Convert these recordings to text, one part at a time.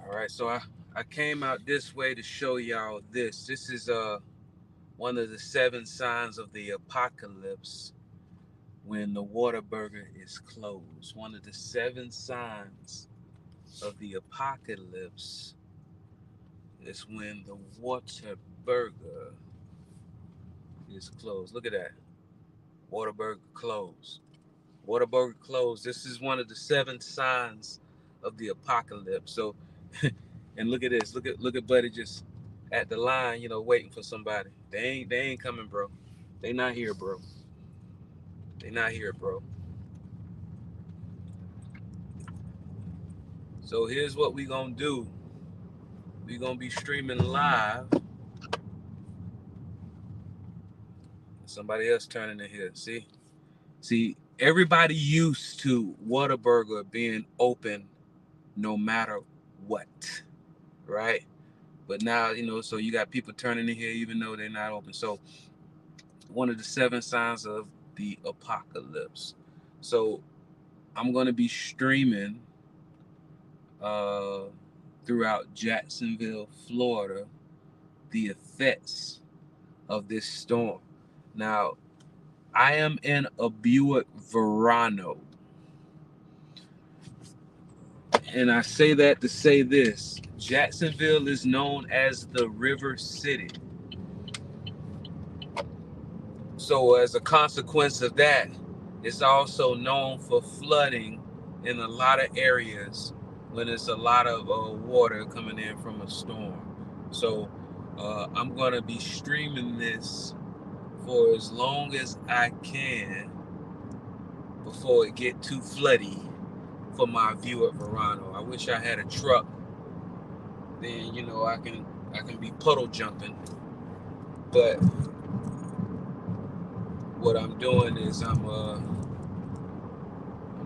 All right, so I came out this way to show y'all this. This is one of the seven signs of the apocalypse when the Whataburger is closed. One of the seven signs of the apocalypse is when the Whataburger is closed. Look at that. Whataburger closed. Whataburger closed. This is one of the seven signs of the apocalypse. So, and look at this. Look at Buddy just at the line, waiting for somebody. They ain't coming, bro. They not here, bro. They not here, bro. So here's what we gonna do. We gonna be streaming live. Somebody else turning in here. See, everybody used to Whataburger being open no matter what, right? But now, so you got people turning in here even though they're not open. So one of the seven signs of the apocalypse. So I'm gonna be streaming uh, throughout Jacksonville, Florida, the effects of this storm. Now, I am in a Buick Verano, and I say that to say this: Jacksonville is known as the River City. So, as a consequence of that, it's also known for flooding in a lot of areas when there's a lot of water coming in from a storm. So, I'm going to be streaming this for as long as I can before it get too floody for my view at Verano. I wish I had a truck. Then I can be puddle jumping, but what I'm doing is I'm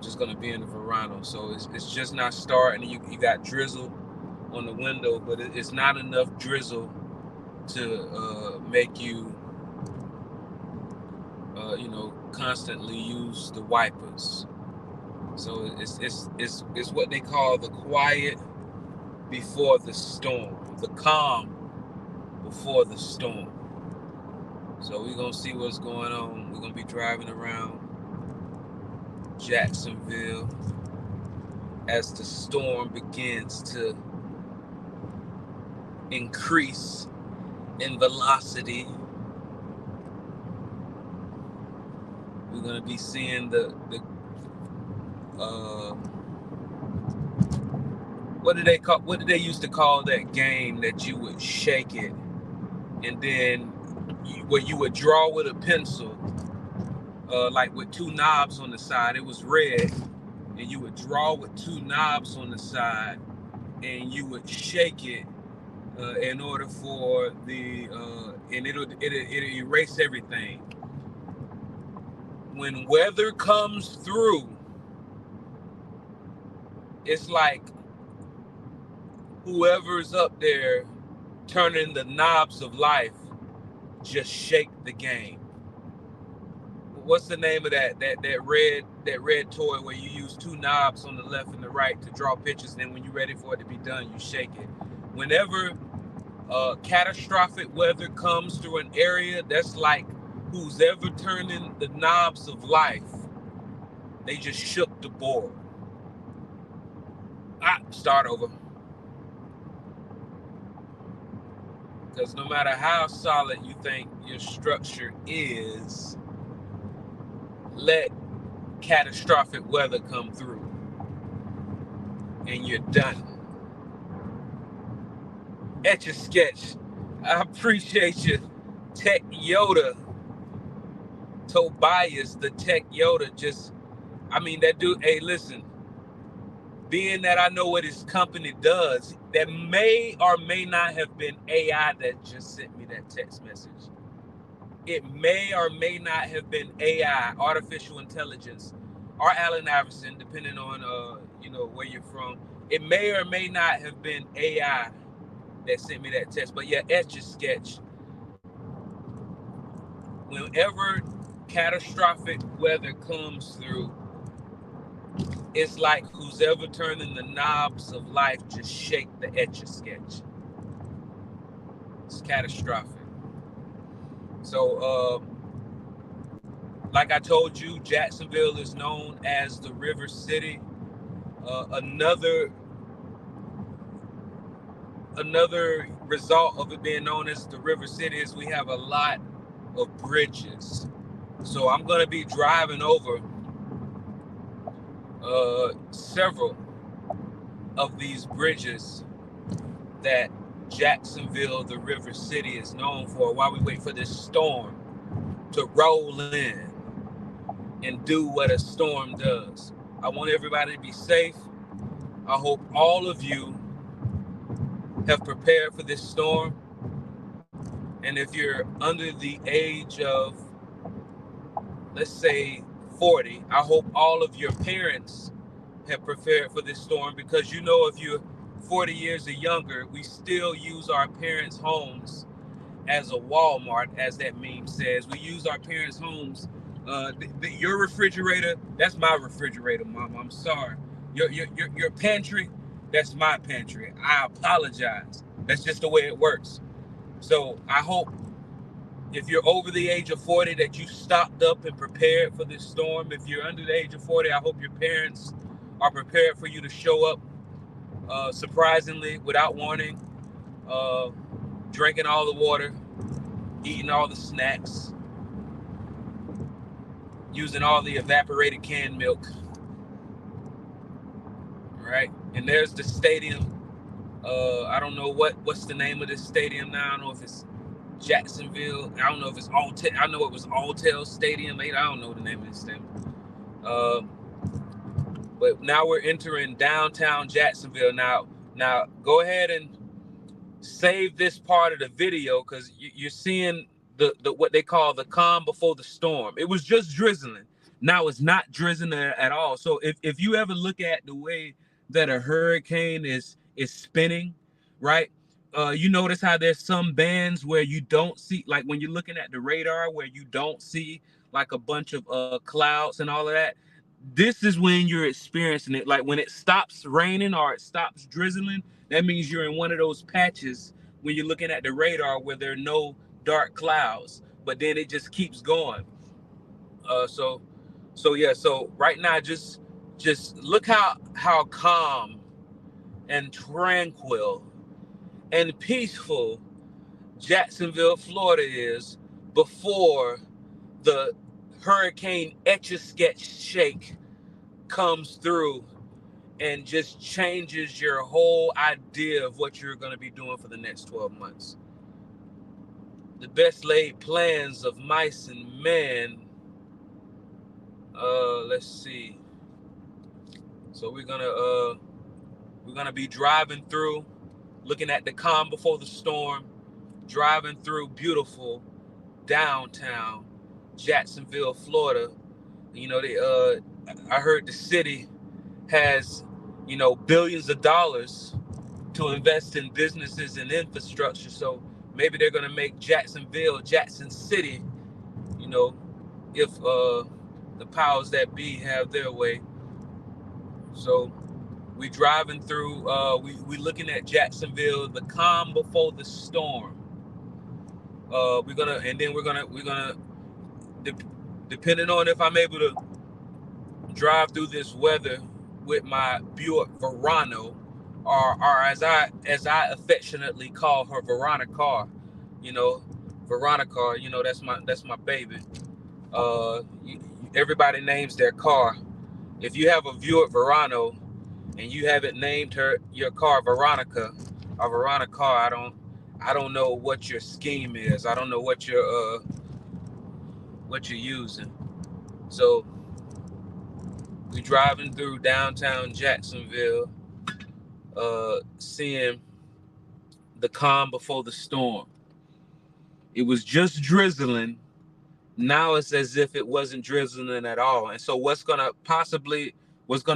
just gonna be in the Verano. So it's just not starting. You got drizzle on the window, but it's not enough drizzle to make you constantly use the wipers. So it's what they call the quiet before the storm, the calm before the storm. So we're gonna see what's going on. We're gonna be driving around Jacksonville as the storm begins to increase in velocity. We're gonna be seeing the what did they used to call that game that you would shake it and then where you would draw with a pencil, like with two knobs on the side. It was red, and you would draw with two knobs on the side, and you would shake it in order for and it'll erase everything. When weather comes through, it's like whoever's up there turning the knobs of life just shake the game. What's the name of that red toy where you use two knobs on the left and the right to draw pictures, and then when you're ready for it to be done, you shake it. Whenever catastrophic weather comes through an area, that's like who's ever turning the knobs of life, they just shook the board. Start over. Because no matter how solid you think your structure is, let catastrophic weather come through and you're done. Etch a sketch. I appreciate you, Tech Yoda. Tobias, the Tech Yoda, that dude, hey, listen, being that I know what his company does, that may or may not have been AI that just sent me that text message. It may or may not have been AI, artificial intelligence, or Allen Iverson, depending on where you're from. It may or may not have been AI that sent me that text. But yeah, Etch a Sketch. Whenever catastrophic weather comes through, it's like who's ever turning the knobs of life just shake the Etch-a-Sketch. It's catastrophic. So, like I told you, Jacksonville is known as the River City. Another result of it being known as the River City is we have a lot of bridges. So I'm going to be driving over several of these bridges that Jacksonville, the River City, is known for while we wait for this storm to roll in and do what a storm does. I want everybody to be safe. I hope all of you have prepared for this storm. And if you're under the age of, let's say, 40, I hope all of your parents have prepared for this storm, because you know, if you're 40 years or younger, we still use our parents' homes as a Walmart, as that meme says. We use our parents' homes. Your refrigerator, that's my refrigerator, Mama. I'm sorry. Your pantry, that's my pantry. I apologize. That's just the way it works. So I hope if you're over the age of 40 that you stocked up and prepared for this storm. If you're under the age of 40, I hope your parents are prepared for you to show up surprisingly, without warning, drinking all the water, eating all the snacks, using all the evaporated canned milk. Right? And there's the stadium. I don't know what's the name of this stadium now. I don't know if it's Jacksonville. I don't know if it's Alltel. I know it was Alltel Stadium. I don't know the name of this thing. But now we're entering downtown Jacksonville. Now go ahead and save this part of the video, because you're seeing the what they call the calm before the storm. It was just drizzling. Now it's not drizzling at all. So if you ever look at the way that a hurricane is spinning, right? You notice how there's some bands where you don't see, like when you're looking at the radar, where you don't see like a bunch of clouds and all of that. This is when you're experiencing it. Like when it stops raining or it stops drizzling, that means you're in one of those patches when you're looking at the radar where there are no dark clouds, but then it just keeps going. So right now, just look how calm and tranquil and peaceful Jacksonville, Florida is before the Hurricane Etch-a-Sketch shake comes through and just changes your whole idea of what you're going to be doing for the next 12 months. The best laid plans of mice and men. Let's see. So we're gonna be driving through, looking at the calm before the storm, driving through beautiful downtown Jacksonville, Florida. You know, I heard the city has, billions of dollars to invest in businesses and infrastructure. So maybe they're gonna make Jacksonville, Jackson City, if the powers that be have their way. So we driving through, we looking at Jacksonville, the calm before the storm. We're gonna depending on if I'm able to drive through this weather with my Buick Verano, or as I affectionately call her, Veronica. Veronica. That's my baby. Everybody names their car. If you have a Buick Verano and you haven't named your car Veronica or Veronica, I don't know what your scheme is. I don't know what you're using. So we driving through downtown Jacksonville, seeing the calm before the storm. It was just drizzling. Now it's as if it wasn't drizzling at all. And so what's going to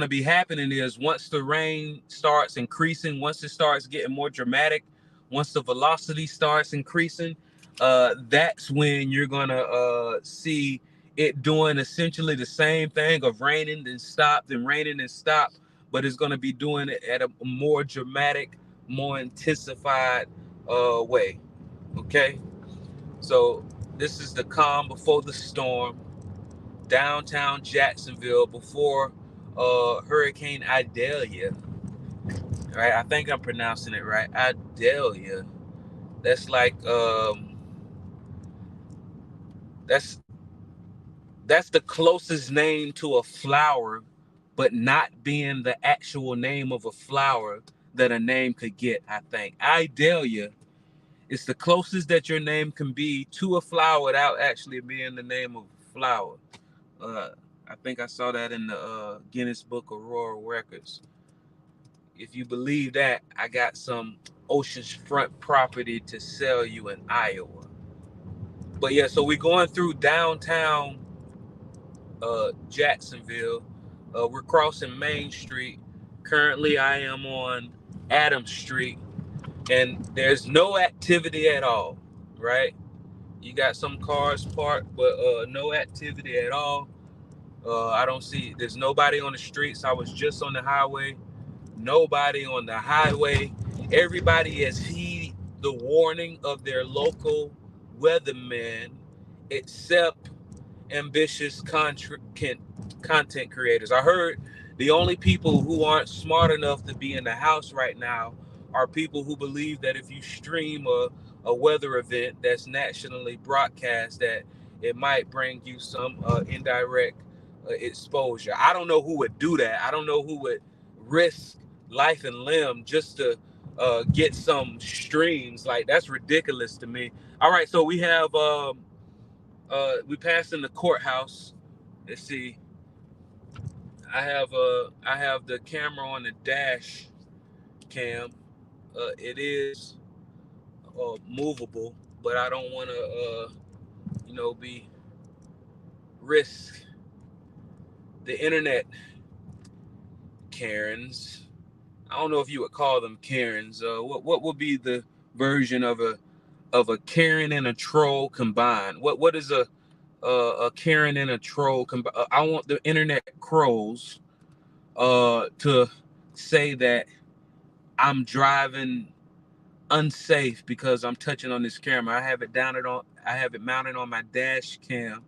be happening is, once the rain starts increasing, once it starts getting more dramatic, once the velocity starts increasing, that's when you're going to see it doing essentially the same thing of raining then stop, then raining and stop, but it's going to be doing it at a more dramatic, more intensified way. Okay, so this is the calm before the storm, downtown Jacksonville before Hurricane Idalia. Right, I think I'm pronouncing it right. Idalia. That's like that's that's the closest name to a flower, but not being the actual name of a flower that a name could get. I think Idalia is the closest that your name can be to a flower without actually being the name of a flower. Uh, I think I saw that in the Guinness Book of World Records. If you believe that, I got some oceanfront property to sell you in Iowa. But yeah, so we're going through downtown Jacksonville. We're crossing Main Street. Currently, I am on Adams Street, and there's no activity at all, right? You got some cars parked, but no activity at all. I don't see, there's nobody on the streets. I was just on the highway. Nobody on the highway. Everybody has heeded the warning of their local weatherman, except ambitious content creators. I heard the only people who aren't smart enough to be in the house right now are people who believe that if you stream a weather event that's nationally broadcast, that it might bring you some indirect exposure. I don't know who would do that. I don't know who would risk life and limb just to get some streams. Like, that's ridiculous to me. All right, so we have we passed in the courthouse. Let's see. I have the camera on the dash cam. It is movable, but I don't want to be risk the internet Karens. I don't know if you would call them Karens. What would be the version of a Karen and a troll combined? What is a Karen and a troll combined? I want the internet crows to say that I'm driving unsafe because I'm touching on this camera. I have it mounted on my dash cam.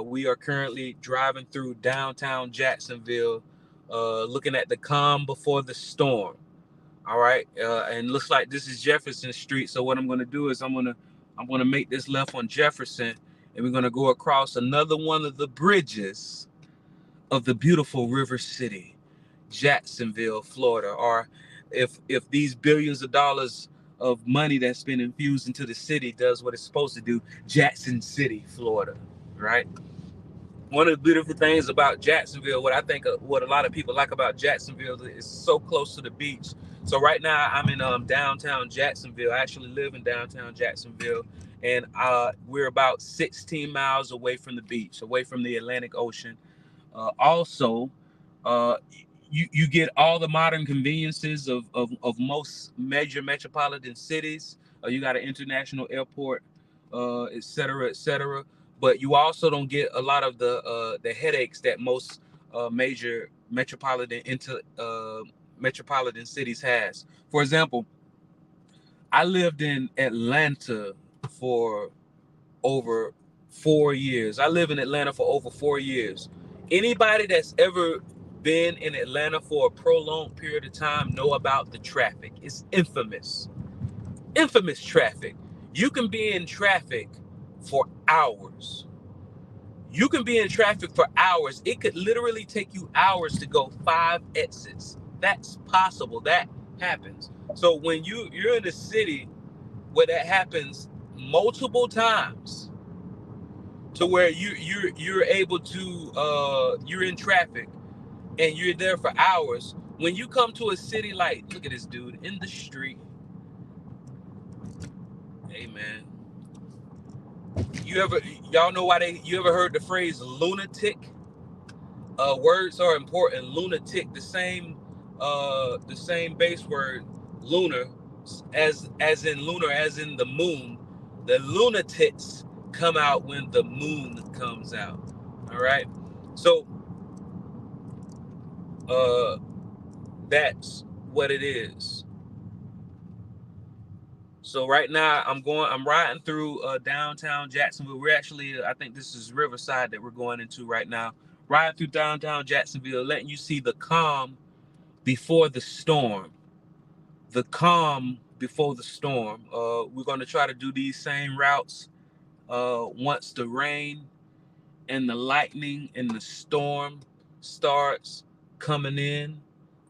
We are currently driving through downtown Jacksonville, looking at the calm before the storm. All right, and looks like this is Jefferson Street. So what I'm going to do is I'm going to make this left on Jefferson, and we're going to go across another one of the bridges of the beautiful River City, Jacksonville, Florida. Or if these billions of dollars of money that's been infused into the city does what it's supposed to do, Jackson City, Florida, right? One of the beautiful things about Jacksonville, what a lot of people like about Jacksonville, is so close to the beach. So right now I'm in downtown Jacksonville. I actually live in downtown Jacksonville, and we're about 16 miles away from the beach, away from the Atlantic Ocean. Also, uh, you get all the modern conveniences of most major metropolitan cities. You got an international airport, et cetera, et cetera. But you also don't get a lot of the headaches that most major metropolitan cities has. For example, I lived in Atlanta for over 4 years. I live in Atlanta for over 4 years. Anybody that's ever been in Atlanta for a prolonged period of time know about the traffic. It's infamous. Infamous traffic. You can be in traffic for hours. You can be in traffic for hours. It could literally take you hours to go 5 exits. That's possible. That happens. So when you're in a city where that happens multiple times, to where you're able to you're in traffic and you're there for hours. When you come to a city like, look at this dude in the street. Hey man, y'all know why you ever heard the phrase lunatic? Words are important. Lunatic, the same base word, lunar, as in lunar, as in the moon. The lunatics come out when the moon comes out. All right. So that's what it is. So right now I'm riding through downtown Jacksonville. We're actually, I think this is Riverside that we're going into right now. Riding through downtown Jacksonville, letting you see the calm before the storm. The calm before the storm. We're going to try to do these same routes once the rain and the lightning and the storm starts coming in,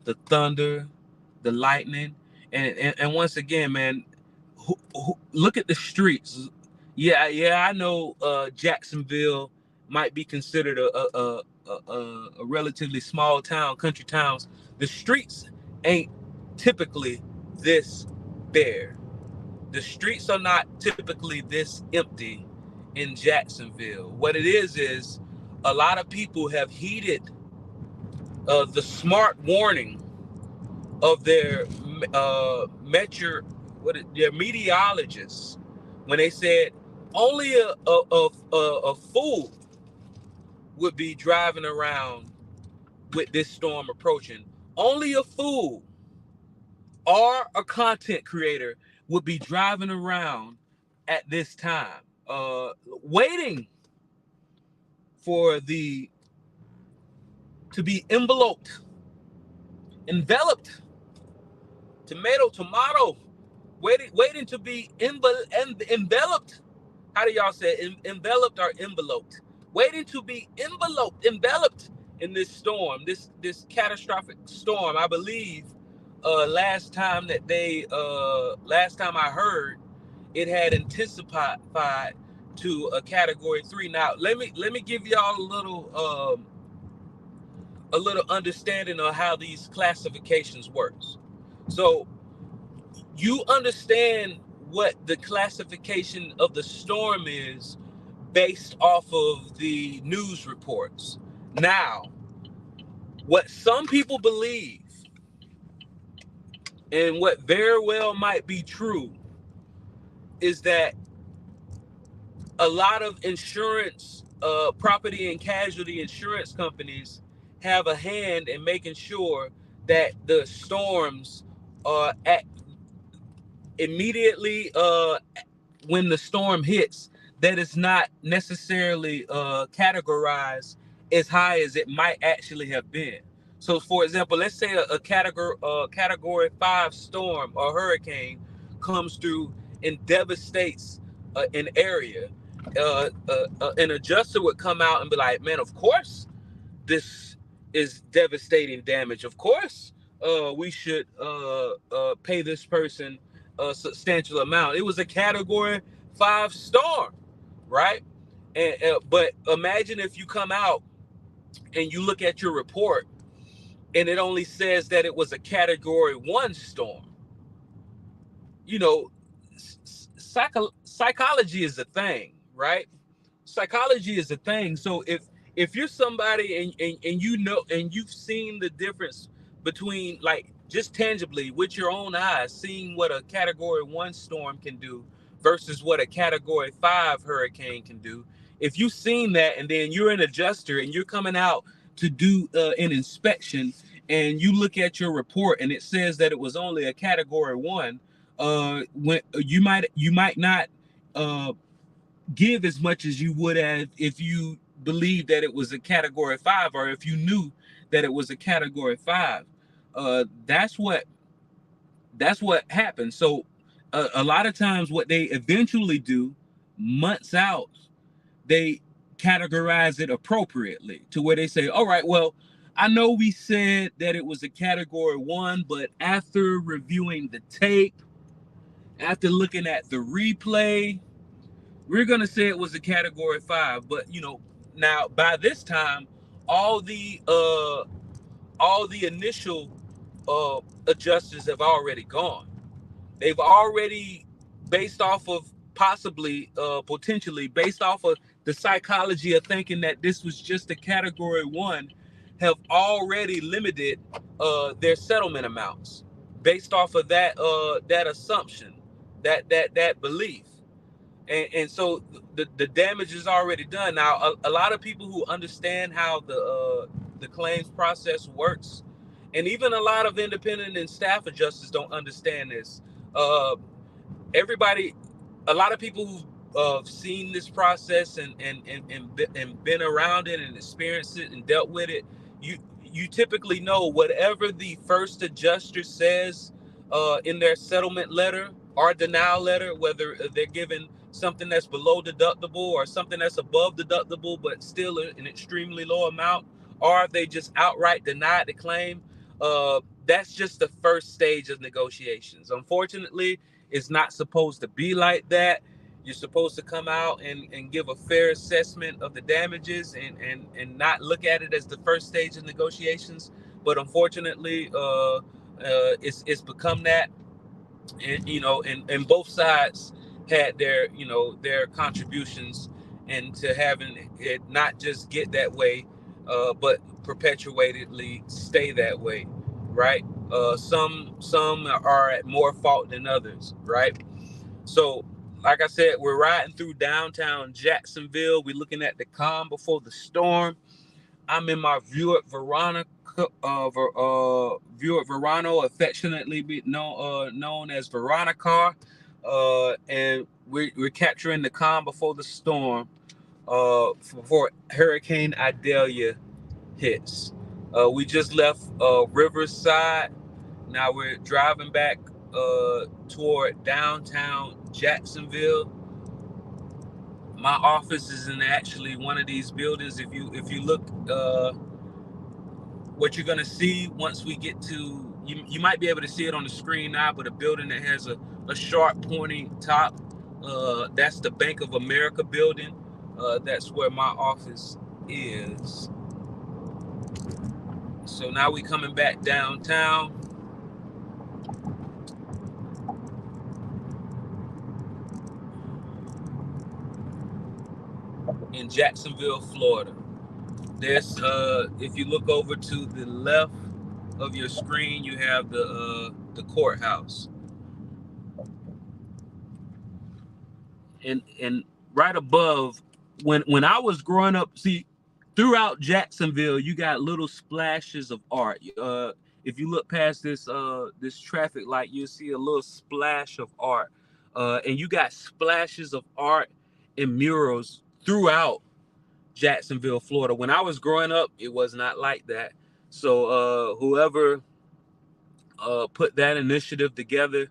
the thunder, the lightning, and once again, man, look at the streets. Yeah, I know Jacksonville might be considered a relatively small town, country towns. The streets ain't typically this bare. The streets are not typically this empty in Jacksonville. What it is a lot of people have heeded the smart warning of their their meteorologists when they said only a fool would be driving around with this storm approaching. Only a fool or a content creator would be driving around at this time, waiting for to be enveloped, tomato, waiting to be enveloped. How do y'all say it? Enveloped or enveloped? Waiting to be enveloped in this storm, this catastrophic storm. I believe last time I heard, it had intensified to a category 3. Now let me give y'all a little understanding of how these classifications works. So you understand what the classification of the storm is based off of the news reports. Now, what some people believe, and what very well might be true, is that a lot of insurance, property and casualty insurance companies have a hand in making sure that the storms are immediately when the storm hits, that it's not necessarily categorized as high as it might actually have been. So, for example, let's say a category 5 storm or hurricane comes through and devastates an area. An adjuster would come out and be like, "Man, of course, this is devastating damage. Of course, we should pay this person a substantial amount. It was a category 5 storm, right?" But imagine if you come out and you look at your report and it only says that it was a category 1 storm. You know, psychology is a thing, right? Psychology is a thing. So if you're somebody and you know, and you've seen the difference between, like, just tangibly with your own eyes, seeing what a category 1 storm can do versus what a category 5 hurricane can do. If you've seen that, and then you're an adjuster and you're coming out to do an inspection, and you look at your report and it says that it was only a category 1, when you might not give as much as you would have if you believed that it was a category 5, or if you knew that it was a category 5. That's what happens. So a lot of times what they eventually do, months out, they categorize it appropriately to where they say, all right, well, I know we said that it was a category 1, but after reviewing the tape, after looking at the replay, we're going to say it was a category 5. But, now by this time, all the initial adjusters have already gone. They've already, based off of potentially based off of the psychology of thinking that this was just a category 1, have already limited their settlement amounts based off of that assumption, that belief. And so the damage is already done. Now, a lot of people who understand how the claims process works, and even a lot of independent and staff adjusters don't understand this. Uh, everybody, a lot of people who've seen this process and been around it and experienced it and dealt with it, you typically know whatever the first adjuster says in their settlement letter or denial letter, whether they're given something that's below deductible or something that's above deductible but still an extremely low amount, or they just outright denied the claim. That's just the first stage of negotiations. Unfortunately, it's not supposed to be like that. You're supposed to come out and give a fair assessment of the damages and not look at it as the first stage of negotiations. But unfortunately, it's become that, and and both sides had their their contributions into having it not just get that way, but perpetuatedly stay that way, right? Some are at more fault than others, right? So, like I said, we're riding through downtown Jacksonville. We're looking at the calm before the storm. I'm in my Verano, Verano, affectionately known as Veronica, and we're capturing the calm before the storm, before Hurricane Idalia hits. We just left Riverside. Now we're driving back toward downtown Jacksonville. My office is in actually one of these buildings. If you look, what you're gonna see once we get to you might be able to see it on the screen now, but a building that has a sharp pointing top. That's the Bank of America building. That's where my office is. So now we coming back downtown. In Jacksonville, Florida. There's if you look over to the left of your screen, you have the courthouse. And right above, when I was growing up, see, throughout Jacksonville, you got little splashes of art. If you look past this traffic light, you'll see a little splash of art, and you got splashes of art and murals throughout Jacksonville, Florida. When I was growing up, it was not like that. So whoever put that initiative together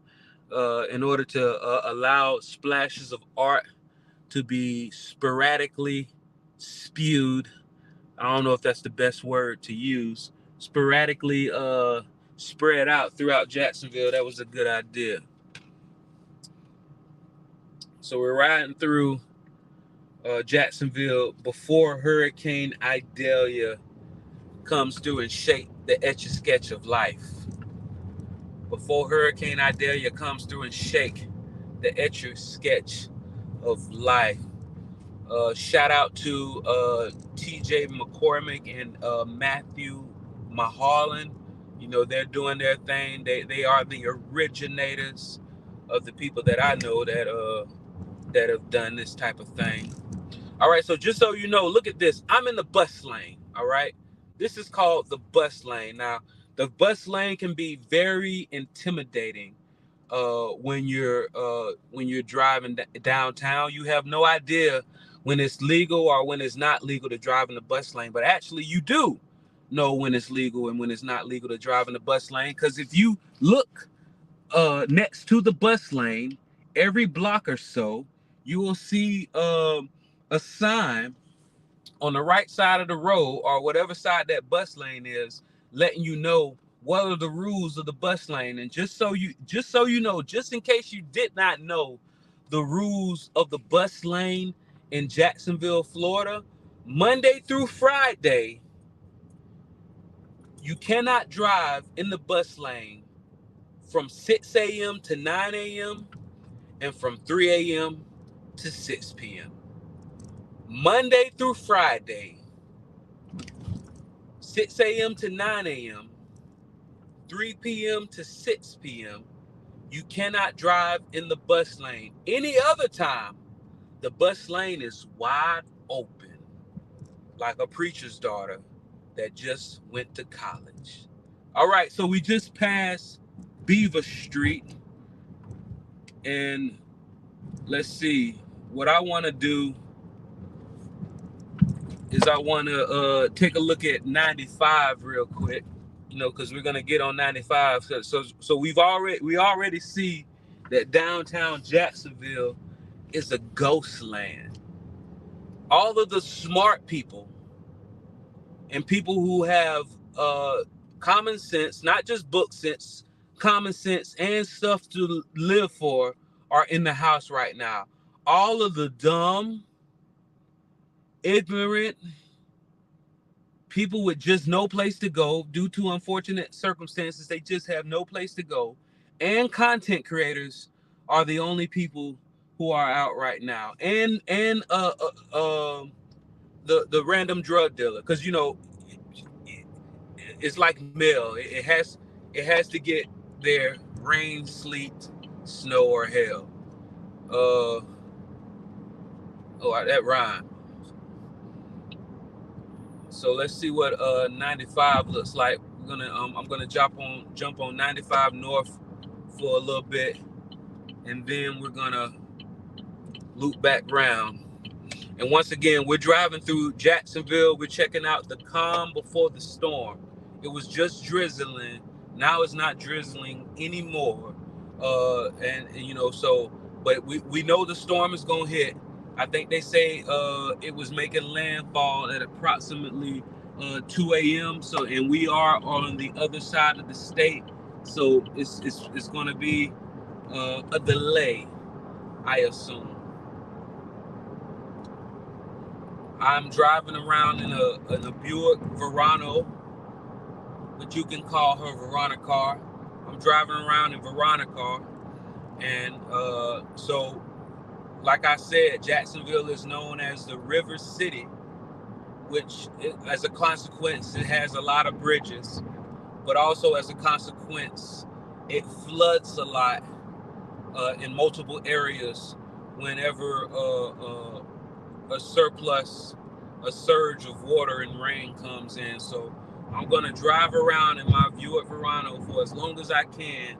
in order to allow splashes of art to be sporadically spewed. I don't know if that's the best word to use. Sporadically spread out throughout Jacksonville. That was a good idea. So we're riding through Jacksonville before Hurricane Idalia comes through and shake the etch-a-sketch of life. Before Hurricane Idalia comes through and shake the etch-a-sketch of life. Shout out to TJ McCormick and Matthew Mahalan. They're doing their thing. They are the originators of the people that I know that have done this type of thing. All right, so just so you know, look at this. I'm in the bus lane, all right? This is called the bus lane. Now, the bus lane can be very intimidating when you're driving downtown. You have no idea when it's legal or when it's not legal to drive in the bus lane, but actually you do know when it's legal and when it's not legal to drive in the bus lane, because if you look next to the bus lane, every block or so, you will see a sign on the right side of the road or whatever side that bus lane is, letting you know what are the rules of the bus lane. And just so you know, just in case you did not know the rules of the bus lane in Jacksonville, Florida, Monday through Friday, you cannot drive in the bus lane from 6 a.m. to 9 a.m. and from 3 a.m. to 6 p.m. Monday through Friday, 6 a.m. to 9 a.m., 3 p.m. to 6 p.m., you cannot drive in the bus lane. Any other time, The bus lane is wide open, like a preacher's daughter that just went to college. All right, so we just passed Beaver Street, and let's see. What I want to do is I want to take a look at 95 real quick, because we're gonna get on 95. So we already see that downtown Jacksonville is a ghost land. All of the smart people and people who have common sense, not just book sense, common sense and stuff to live for, are in the house right now. All of the dumb, ignorant people with just no place to go due to unfortunate circumstances, they just have no place to go, and content creators are the only people who are out right now, and the random drug dealer, because it's like mail. It has to get there, rain, sleet, snow, or hail. That rhyme. So let's see what 95 looks like. I'm gonna jump on 95 north for a little bit, and then we're gonna loop back round. And once again, we're driving through Jacksonville. We're checking out the calm before the storm. It was just drizzling. Now it's not drizzling anymore. But we know the storm is gonna hit. I think they say it was making landfall at approximately 2 a.m. So, and we are on the other side of the state, so it's going to be a delay, I assume. I'm driving around in a Buick Verano, but you can call her Veronica. I'm driving around in Veronica, and so. Like I said, Jacksonville is known as the River City, which, as a consequence, it has a lot of bridges, but also as a consequence, it floods a lot in multiple areas whenever a surge of water and rain comes in. So I'm going to drive around in my Buick Verano for as long as I can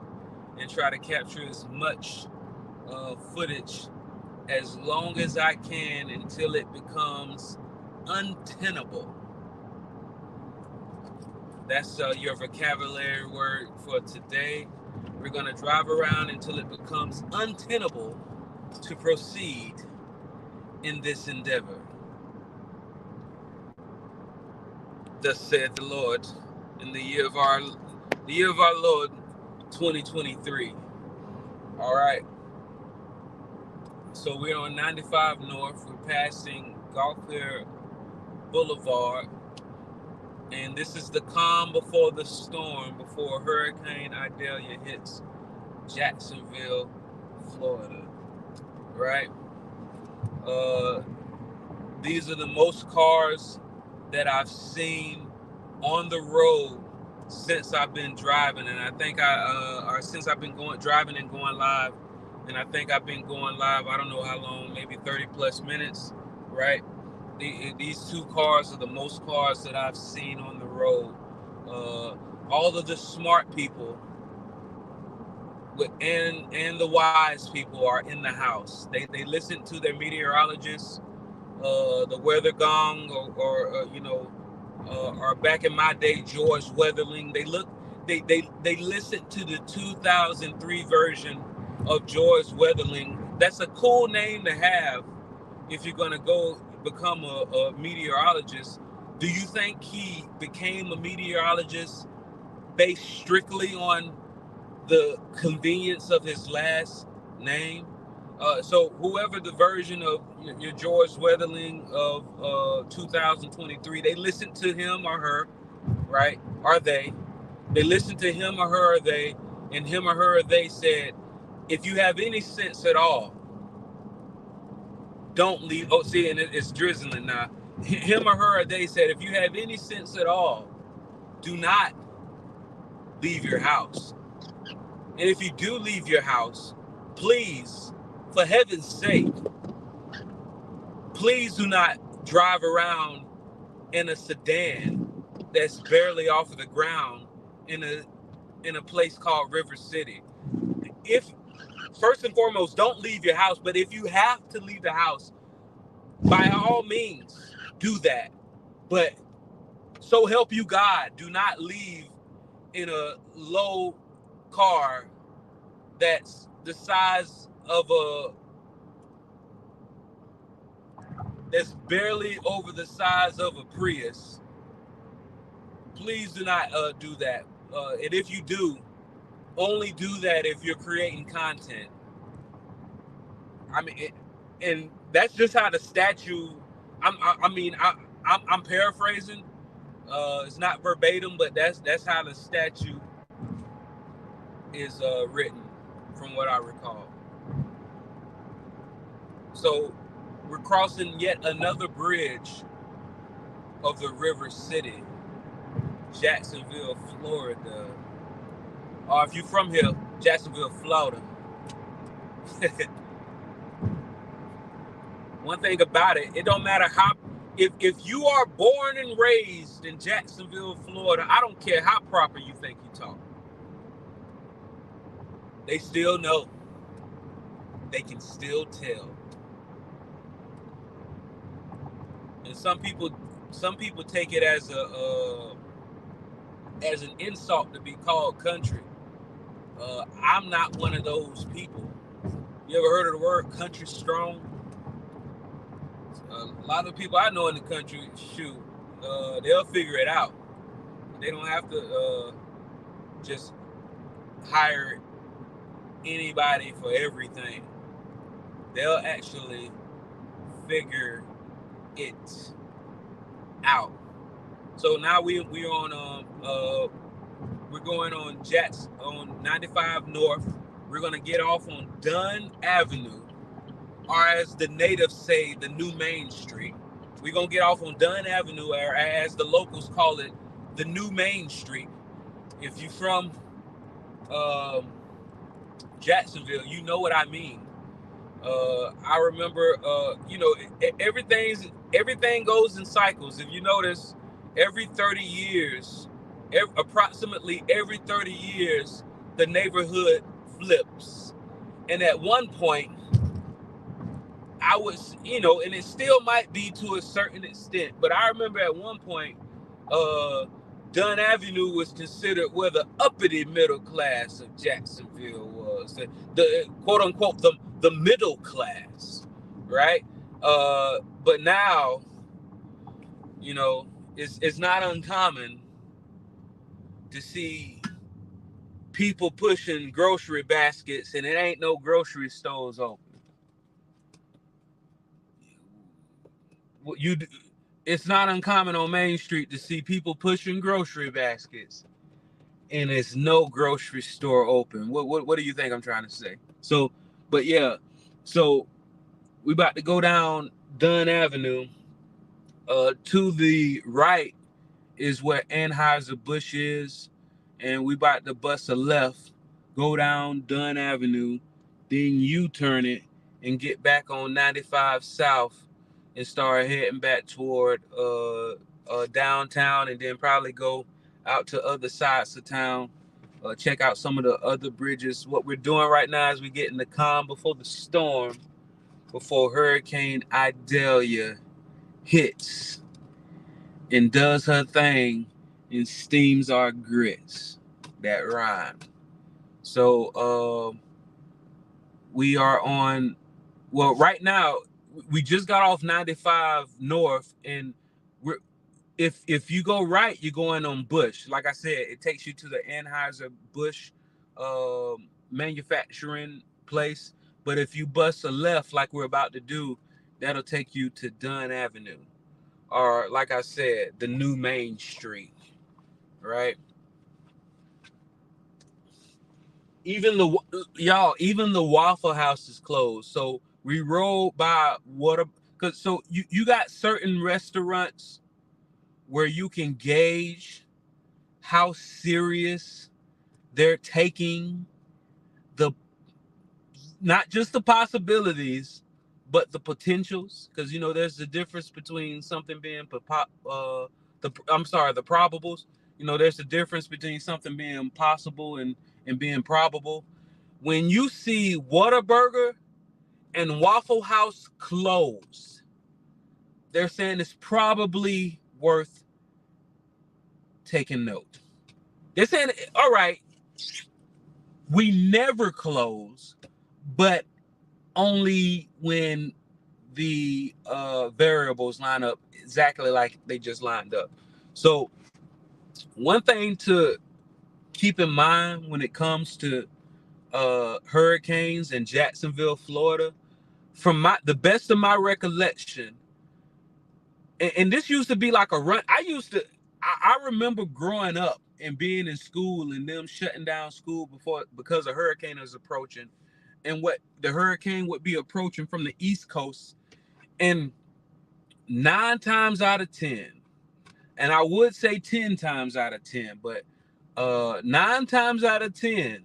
and try to capture as much footage as long as I can until it becomes untenable. That's your vocabulary word for today. We're going to drive around until it becomes untenable to proceed in this endeavor. Thus saith the Lord, in the year of our Lord 2023. All right. So we're on 95 North. We're passing Gawker Boulevard. And this is the calm before the storm, before Hurricane Idalia hits Jacksonville, Florida. Right? These are the most cars that I've seen on the road since I've been driving. And I think since I've been driving and going live. And I think I've been going live, I don't know how long, maybe 30 plus minutes, right? These two cars are the most cars that I've seen on the road. All of the smart people and the wise people are in the house. They listen to their meteorologists, the weather gong, or back in my day, George Weatherling. They listen to the 2003 version of George Weatherling. That's a cool name to have if you're going to go become a meteorologist. Do you think he became a meteorologist based strictly on the convenience of his last name? So whoever the version of your George Weatherling of 2023, they listen to him or her, right? Are they? They listen to him or her, or they, and him or her, or they said, if you have any sense at all, don't leave. Oh, see, and it's drizzling now. Him or her, or they said, if you have any sense at all, do not leave your house. And if you do leave your house, please, for heaven's sake, please do not drive around in a sedan that's barely off of the ground in a place called River City. If first and foremost, don't leave your house, but if you have to leave the house, by all means, do that. But so help you God, do not leave in a low car that's the size of that's barely over the size of a Prius. Please do not do that. And if you do, only do that if you're creating content. I mean, and that's just how the statute. I'm paraphrasing. It's not verbatim, but that's how the statute is written, from what I recall. So we're crossing yet another bridge of the River City, Jacksonville, Florida. Or if you're from here, Jacksonville, Florida. One thing about it, it don't matter how, if you are born and raised in Jacksonville, Florida, I don't care how proper you think you talk. They still know. They can still tell. And some people take it as an insult to be called country. I'm not one of those people. You ever heard of the word country strong? A lot of people I know in the country, shoot, they'll figure it out. They don't have to just hire anybody for everything. They'll actually figure it out. So now we're going on 95 North. We're gonna get off on Dunn Avenue, or as the natives say, the new Main Street. We're gonna get off on Dunn Avenue, or as the locals call it, the new Main Street. If you're from Jacksonville, you know what I mean. I remember, everything goes in cycles. If you notice, every 30 years, approximately every 30 years, the neighborhood flips. And at one point, I was, and it still might be to a certain extent, but I remember at one point, Dunn Avenue was considered where the uppity middle class of Jacksonville was, the quote unquote the middle class, right? But now, it's not uncommon to see people pushing grocery baskets, and it ain't no grocery stores open. It's not uncommon on Main Street to see people pushing grocery baskets, and it's no grocery store open. What do you think I'm trying to say? So, but yeah, so we about to go down Dunn Avenue. To the right is where Anheuser-Busch is, and we about to bust a left, go down Dunn Avenue, then U-turn it and get back on 95 South and start heading back toward downtown, and then probably go out to other sides of town, check out some of the other bridges. What we're doing right now is we're getting the calm before the storm, before Hurricane Idalia hits and does her thing and steams our grits. That rhyme. So we are on, well, right now we just got off 95 North, and if you go right, you're going on Bush. Like I said, it takes you to the Anheuser-Busch manufacturing place. But if you bust a left like we're about to do, that'll take you to Dunn Avenue, or like I said, the new Main Street, right? Even the Waffle House is closed. So we roll by water, cause so you got certain restaurants where you can gauge how serious they're taking the, not just the possibilities, but the potentials, because there's the difference between something being the probables. There's a difference between something being possible and being probable. When you see Whataburger and Waffle House close, they're saying it's probably worth taking note. They're saying, all right, we never close, but only when the variables line up exactly like they just lined up. So one thing to keep in mind when it comes to hurricanes in Jacksonville, Florida, from the best of my recollection, and this used to be like a run. I remember growing up and being in school and them shutting down school because a hurricane was approaching, and what the hurricane would be approaching from the East Coast. And 9 times out of 10, and I would say 10 times out of 10, but 9 times out of 10,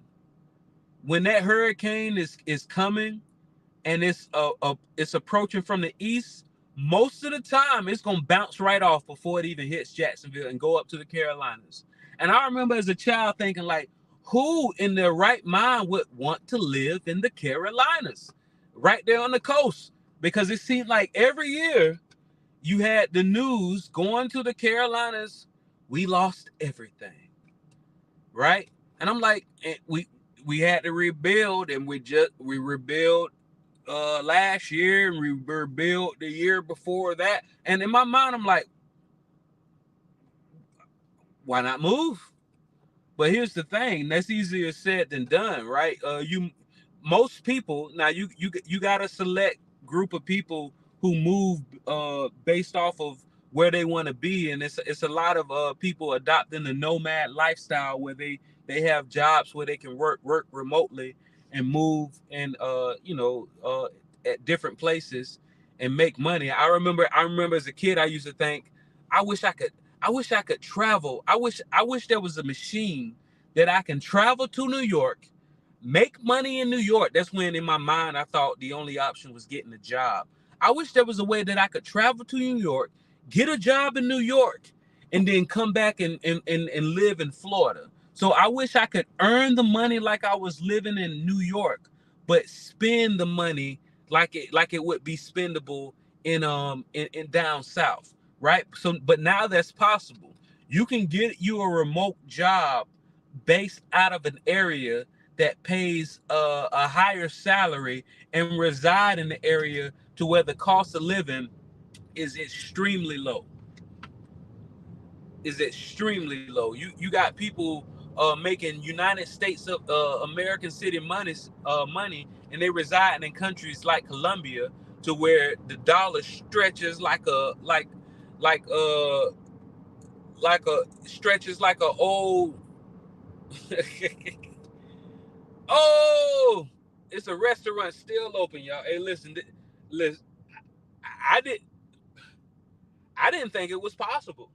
when that hurricane is coming and it's approaching from the east, most of the time it's gonna bounce right off before it even hits Jacksonville and go up to the Carolinas. And I remember as a child thinking, like, who in their right mind would want to live in the Carolinas, right there on the coast? Because it seemed like every year you had the news going to the Carolinas, we lost everything, right? And I'm like, we had to rebuild, and we rebuilt last year, and we rebuilt the year before that. And in my mind, I'm like, why not move? But here's the thing, that's easier said than done, right? Most people, now you got a select group of people who move based off of where they want to be, and it's a lot of people adopting the nomad lifestyle where they have jobs where they can work remotely and move and at different places and make money. I remember as a kid, I used to think, I wish I could travel. I wish there was a machine that I can travel to New York, make money in New York. That's when in my mind I thought the only option was getting a job. I wish there was a way that I could travel to New York, get a job in New York, and then come back and live in Florida. So I wish I could earn the money like I was living in New York, but spend the money like it would be spendable in down south, right? So, but now that's possible. You can get you a remote job based out of an area that pays a higher salary and reside in the area to where the cost of living is extremely low. You got people making United States of American city money, and they reside in countries like Colombia, to where the dollar stretches like uh stretches like a old oh, it's a restaurant still open, y'all. Hey, listen. I did I didn't think it was possible.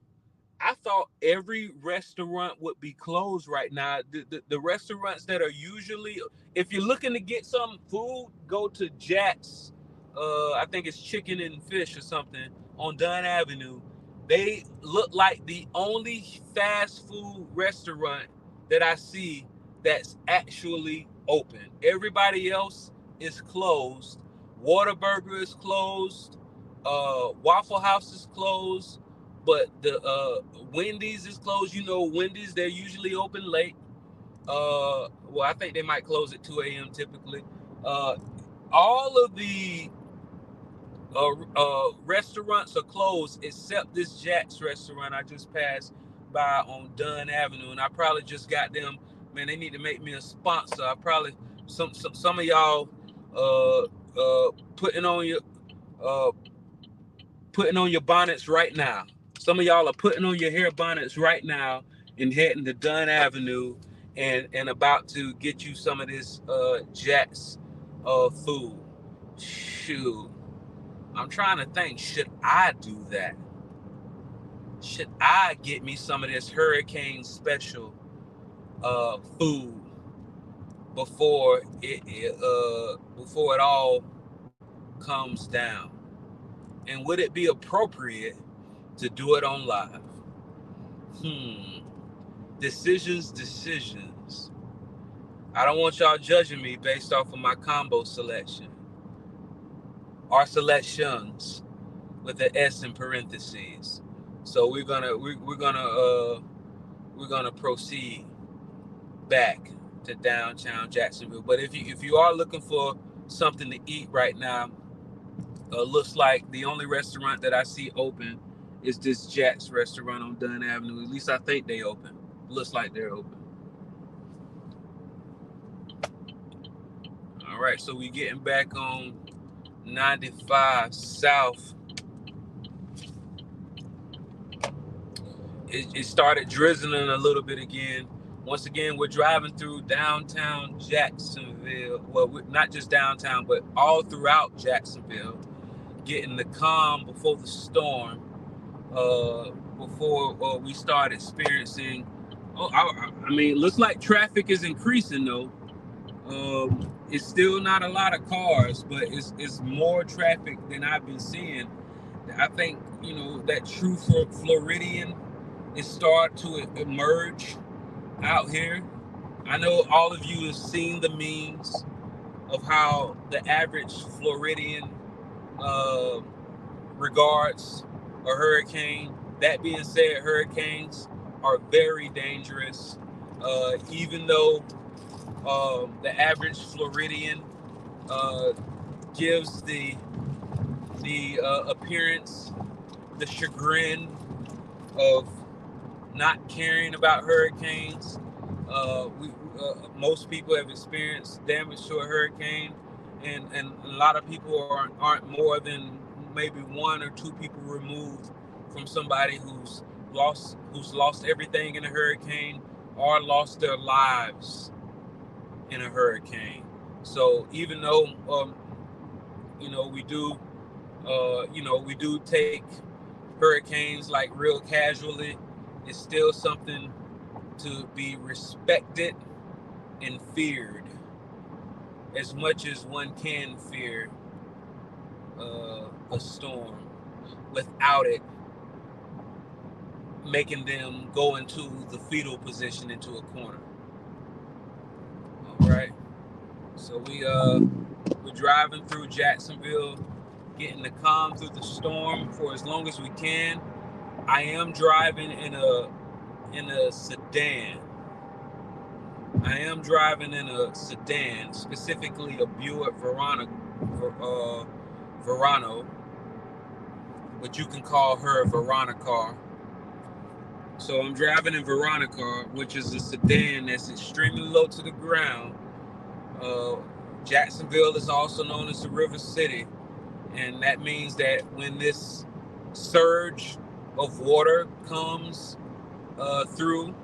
I thought every restaurant would be closed right now. The restaurants that are usually, if you're looking to get some food, go to Jack's. I think it's Chicken and Fish or something on Dunn Avenue. They look like the only fast food restaurant that I see that's actually open. Everybody else is closed. Whataburger is closed. Waffle House is closed, but the Wendy's is closed. Wendy's, they're usually open late. Well, I think they might close at 2 a.m. typically. All of the restaurants are closed except this Jack's restaurant I just passed by on Dunn Avenue, and I probably just got them. Man, they need to make me a sponsor. I probably some of y'all putting on your bonnets right now. Some of y'all are putting on your hair bonnets right now and heading to Dunn Avenue and about to get you some of this Jack's food. Shoot. I'm trying to think, should I do that? Should I get me some of this hurricane special food before it all comes down? And would it be appropriate to do it on live? Decisions. I don't want y'all judging me based off of my combo selection. Our selections with the S in parentheses. So we're gonna proceed back to downtown Jacksonville. But if you are looking for something to eat right now, looks like the only restaurant that I see open is this Jack's restaurant on Dunn Avenue. At least I think they open. Looks like they're open. All right, so we getting back on 95 South. It started drizzling a little bit again. Once again, we're driving through downtown Jacksonville. Well, not just downtown, but all throughout Jacksonville, getting the calm before the storm, before we start experiencing. I mean, it looks like traffic is increasing though. It's still not a lot of cars, but it's more traffic than I've been seeing. I think, that true Floridian is starting to emerge out here. I know all of you have seen the memes of how the average Floridian regards a hurricane. That being said, hurricanes are very dangerous. Even though the average Floridian gives the appearance, the chagrin of not caring about hurricanes. Most people have experienced damage to a hurricane, and a lot of people aren't more than maybe one or two people removed from somebody who's lost everything in a hurricane or lost their lives in a hurricane. So even though we do take hurricanes like real casually, it's still something to be respected and feared as much as one can fear a storm without it making them go into the fetal position into a corner. All right, so we're driving through Jacksonville, getting the calm through the storm for as long as we can. I am driving in a sedan. Specifically a Buick Verano, but you can call her a Verona car. So I'm driving in Verona car, which is a sedan that's extremely low to the ground. Jacksonville is also known as the River City, and that means that when this surge of water comes through,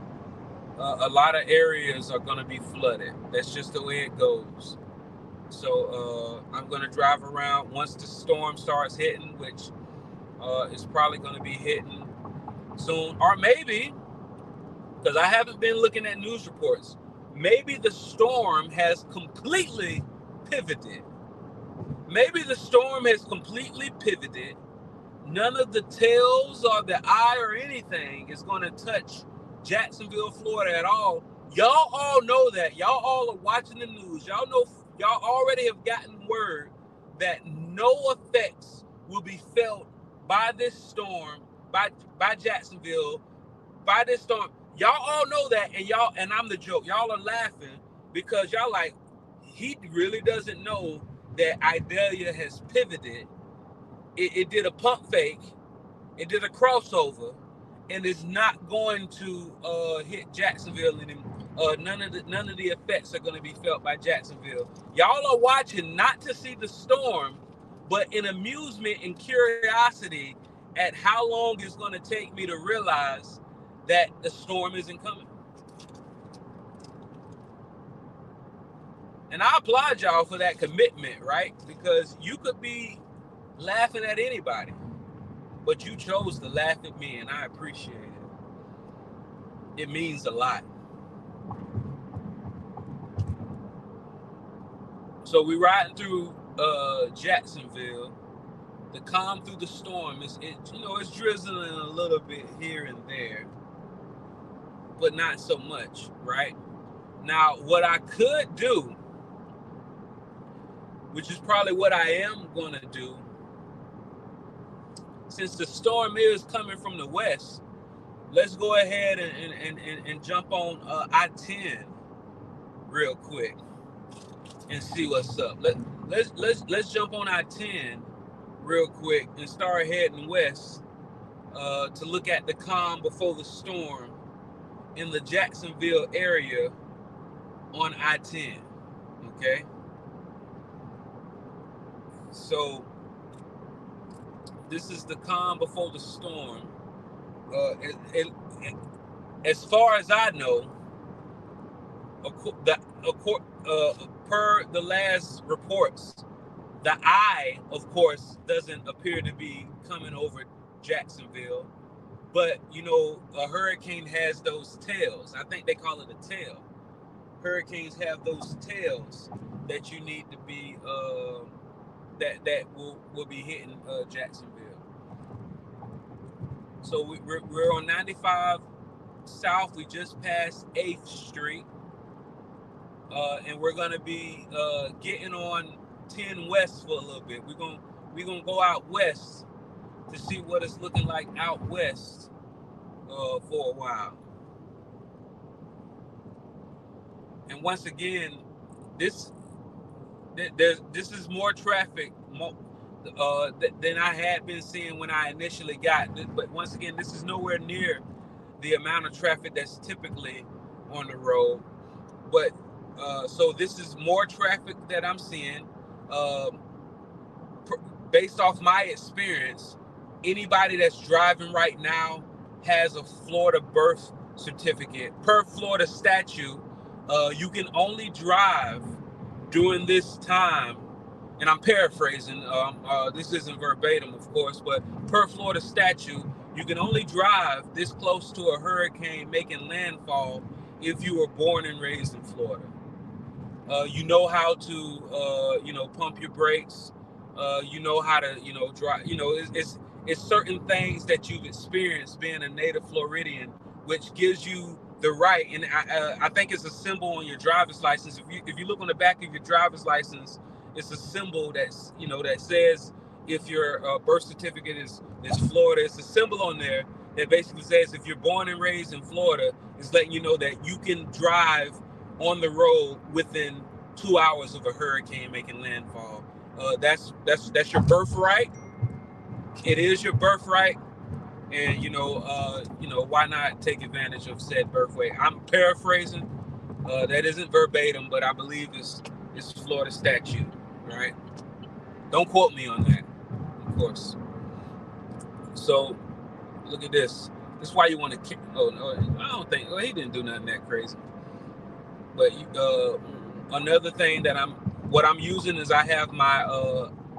a lot of areas are going to be flooded. That's just the way it goes. So I'm going to drive around once the storm starts hitting, which is probably going to be hitting soon, or maybe, because I haven't been looking at news reports, maybe the storm has completely pivoted. None of the tails or the eye or anything is going to touch Jacksonville, Florida at all. Y'all all know that. Y'all all are watching the news. Y'all know, y'all already have gotten word that no effects will be felt by this storm, by Jacksonville, by this storm. Y'all all know that, and I'm the joke. Y'all are laughing because y'all like, he really doesn't know that Idalia has pivoted. It did a pump fake, it did a crossover, and is not going to hit Jacksonville anymore. None of the effects are going to be felt by Jacksonville. Y'all are watching not to see the storm, but in amusement and curiosity at how long it's going to take me to realize that the storm isn't coming. And I applaud y'all for that commitment, right? Because you could be laughing at anybody, but you chose to laugh at me, and I appreciate it. It means a lot. So we riding through Jacksonville, the calm through the storm, it's drizzling a little bit here and there, but not so much, right? Now, what I could do, which is probably what I am going to do, since the storm is coming from the west, let's go ahead and jump on I-10 real quick and see what's up. Let's jump on I-10 real quick and start heading west to look at the calm before the storm in the Jacksonville area on I-10. Okay, so this is the calm before the storm. As far as I know, per the last reports, the eye, of course, doesn't appear to be coming over Jacksonville, but a hurricane has those tails. I think they call it a tail. Hurricanes have those tails that you need to be that will be hitting Jacksonville. So we're on 95 South. We just passed 8th Street, and we're gonna be getting on 10 West for a little bit. We're gonna go out west to see what it's looking like out west for a while. And once again, this is more traffic than I had been seeing when I initially got. But once again, this is nowhere near the amount of traffic that's typically on the road. But so this is more traffic that I'm seeing. Based off my experience, anybody that's driving right now has a Florida birth certificate. Per Florida statute, you can only drive during this time, and I'm paraphrasing, this isn't verbatim, of course, but per Florida statute, you can only drive this close to a hurricane making landfall if you were born and raised in Florida. You know how to, pump your brakes. You know how to, drive. It's certain things that you've experienced being a native Floridian, which gives you the right. And I think it's a symbol on your driver's license. If you look on the back of your driver's license, it's a symbol that's that says if your birth certificate is Florida. It's a symbol on there that basically says if you're born and raised in Florida, it's letting you know that you can drive on the road within 2 hours of a hurricane making landfall. That's your birthright. It is your birthright, and why not take advantage of said birthright? I'm paraphrasing. That isn't verbatim, but I believe it's Florida statute, right? Don't quote me on that, of course. So look at this. This is why you want to. Oh no, I don't think. Well, he didn't do nothing that crazy. But another thing that what I'm using is I have my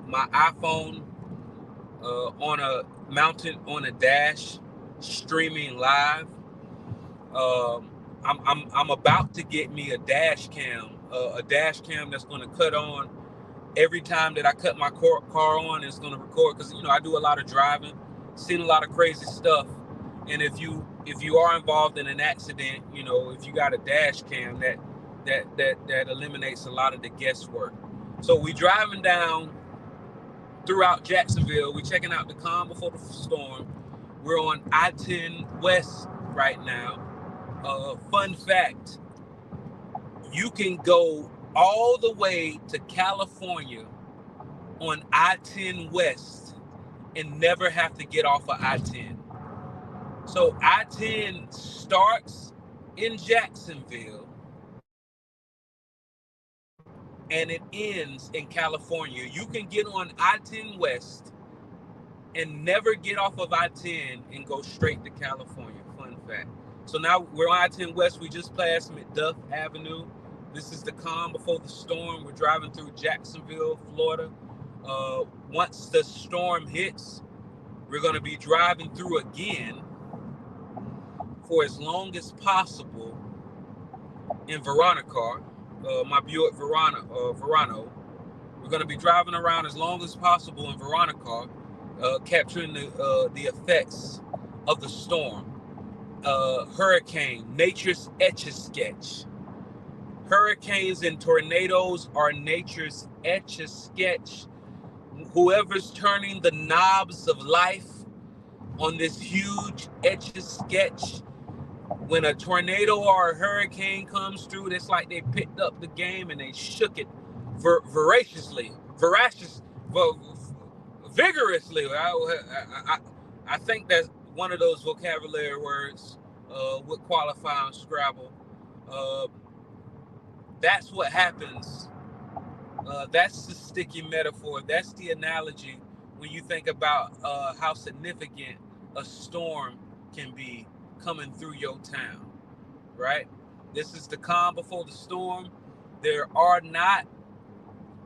my iPhone mounted on a dash, streaming live. I'm about to get me a dash cam that's going to cut on every time that I cut my car on. It's going to record because I do a lot of driving, seen a lot of crazy stuff, and if you are involved in an accident, if you got a dash cam, that eliminates a lot of the guesswork. So we driving down throughout Jacksonville. We're checking out the calm before the storm. We're on I-10 West right now. Fun fact, you can go all the way to California on I-10 West and never have to get off of I-10. So I-10 starts in Jacksonville and it ends in California. You can get on I-10 West and never get off of I-10 and go straight to California. Fun fact. So now we're on I-10 West. We just passed McDuff Avenue. This is the calm before the storm. We're driving through Jacksonville, Florida. Once the storm hits, we're going to be driving through again for as long as possible in Veronica, my Buick Verano. We're going to be driving around as long as possible in Veronica, capturing the effects of the storm. Hurricane, nature's etch-a-sketch. Hurricanes and tornadoes are nature's etch-a-sketch. Whoever's turning the knobs of life on this huge etch-a-sketch, when a tornado or a hurricane comes through, it's like they picked up the game and they shook it vigorously. I think that's one of those vocabulary words would qualify on Scrabble. That's what happens. That's the sticky metaphor. That's the analogy when you think about how significant a storm can be coming through your town, right? This is the calm before the storm. There are not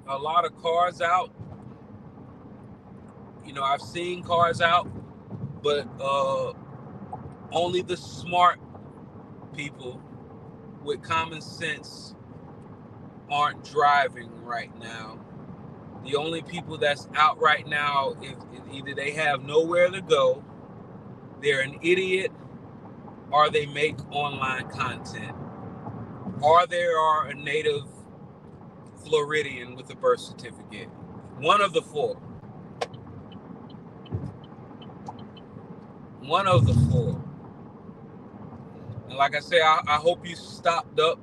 a lot of cars out. You know, I've seen cars out, but only the smart people with common sense aren't driving right now. The only people that's out right now, if either they have nowhere to go, they're an idiot, or they make online content, or they are a native Floridian with a birth certificate. One of the four. One of the four. And like I say, I hope you stocked up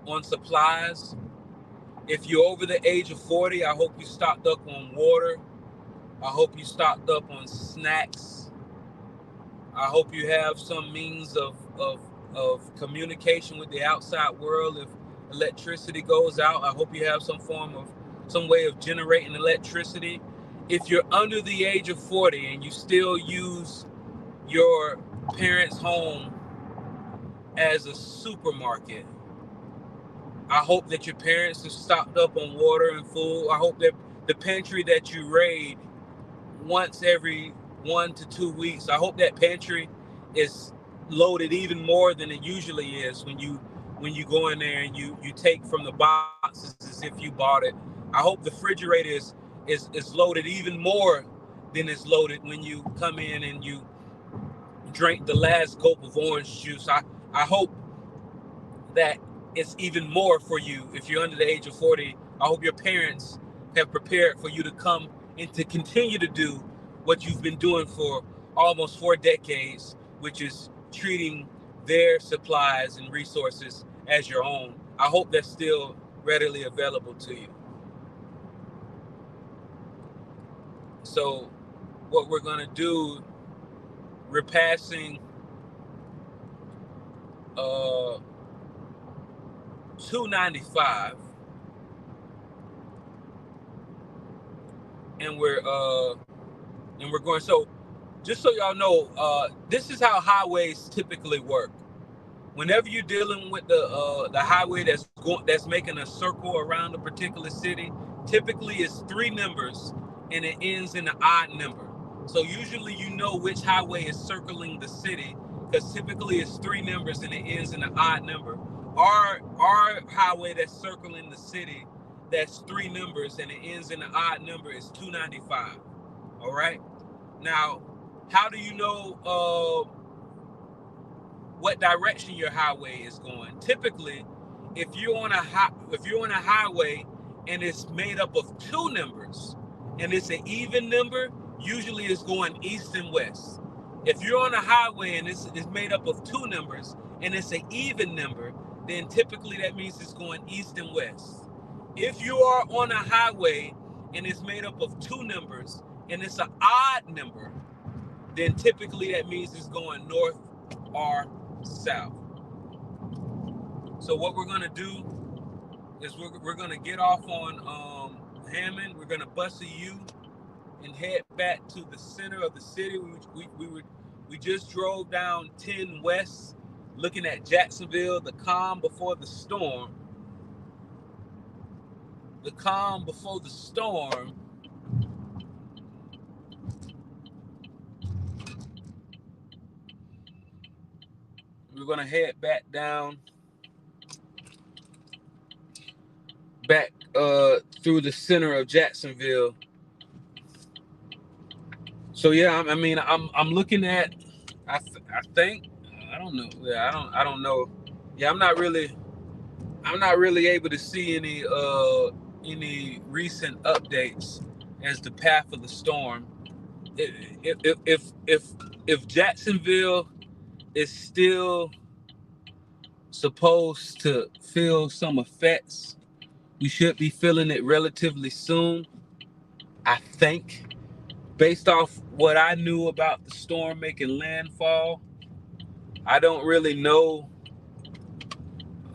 on supplies. If you're over the age of 40, I hope you stocked up on water. I hope you stocked up on snacks. I hope you have some means of communication with the outside world. If electricity goes out, I hope you have some way of generating electricity. If you're under the age of 40 and you still use your parents' home as a supermarket, I hope that your parents have stocked up on water and food. I hope that the pantry that you raid once every 1 to 2 weeks, I hope that pantry is loaded even more than it usually is when you go in there and you take from the boxes as if you bought it. I hope the refrigerator is loaded even more than it's loaded when you come in and you drink the last gulp of orange juice. I hope that it's even more for you if you're under the age of 40. I hope your parents have prepared for you to come and to continue to do what you've been doing for almost 4 decades, which is treating their supplies and resources as your own. I hope that's still readily available to you. So what we're going to do, we're passing 295, and we're going. So just so y'all know, this is how highways typically work. Whenever you're dealing with the highway that's making a circle around a particular city, typically it's 3 numbers and it ends in an odd number. So usually you know which highway is circling the city because typically it's 3 numbers and it ends in an odd number. Our highway that's circling the city, that's 3 numbers and it ends in an odd number, is 295. All right. Now, how do you know what direction your highway is going? Typically, if you're on a highway and it's made up of 2 numbers and it's an even number, usually it's going east and west. If you're on a highway and it's made up of 2 numbers and it's an even number, then typically that means it's going east and west. If you are on a highway and it's made up of 2 numbers and it's an odd number, then typically that means it's going north or south. So what we're going to do is we're going to get off on Hammond. We're going to bust a U and head back to the center of the city. We just drove down 10 West, looking at Jacksonville, the calm before the storm. The calm before the storm. We're going to head back through the center of Jacksonville. So yeah, I mean, I'm looking at, I think, I don't know. Yeah, I don't know. Yeah, I'm not really able to see any recent updates as the path of the storm. If Jacksonville is still supposed to feel some effects, we should be feeling it relatively soon. I think, based off what I knew about the storm making landfall, I don't really know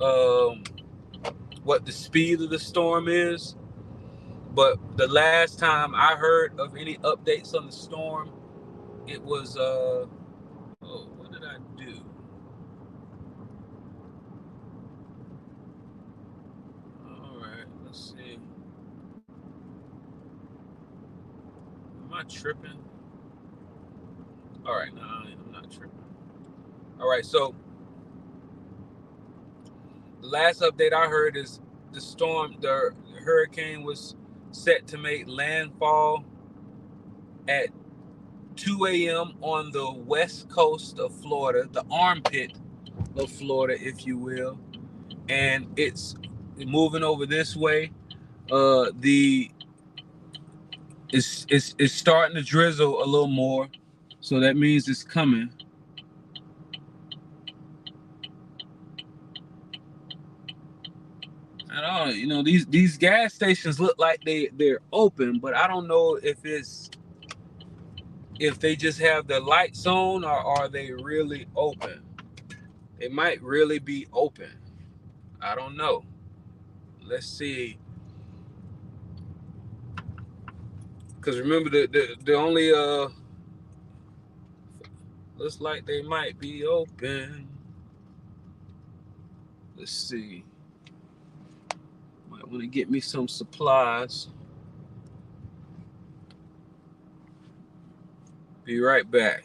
um, what the speed of the storm is. But the last time I heard of any updates on the storm, it was oh, what did I do? All right, let's see. Am I tripping? All right, no, I'm not tripping. All right, so the last update I heard is the hurricane was set to make landfall at 2 a.m. on the west coast of Florida, the armpit of Florida, if you will, and it's moving over this way. The it's starting to drizzle a little more, so that means it's coming. I don't know, these gas stations look like they're open, but I don't know if they just have the lights on or are they really open. They might really be open. I don't know. Let's see. Because remember the only looks like they might be open. Let's see. Might want to get me some supplies. Be right back.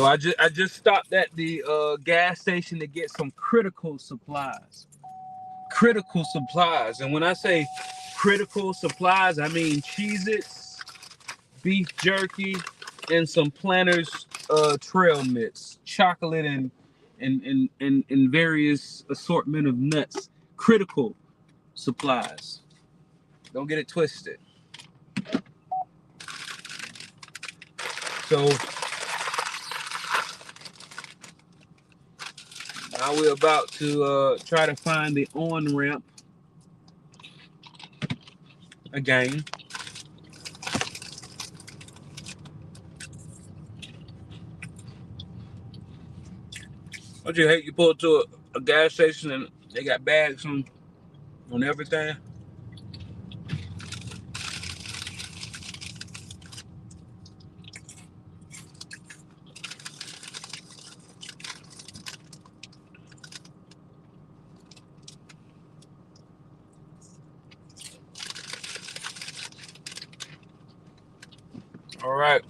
So I just stopped at the gas station to get some critical supplies. Critical supplies. And when I say critical supplies, I mean Cheez-Its, beef jerky, and some Planters trail mix, chocolate and various assortment of nuts. Critical supplies. Don't get it twisted. So now we're about to try to find the on-ramp again. Don't you hate you pull to a gas station and they got bags on everything? All right.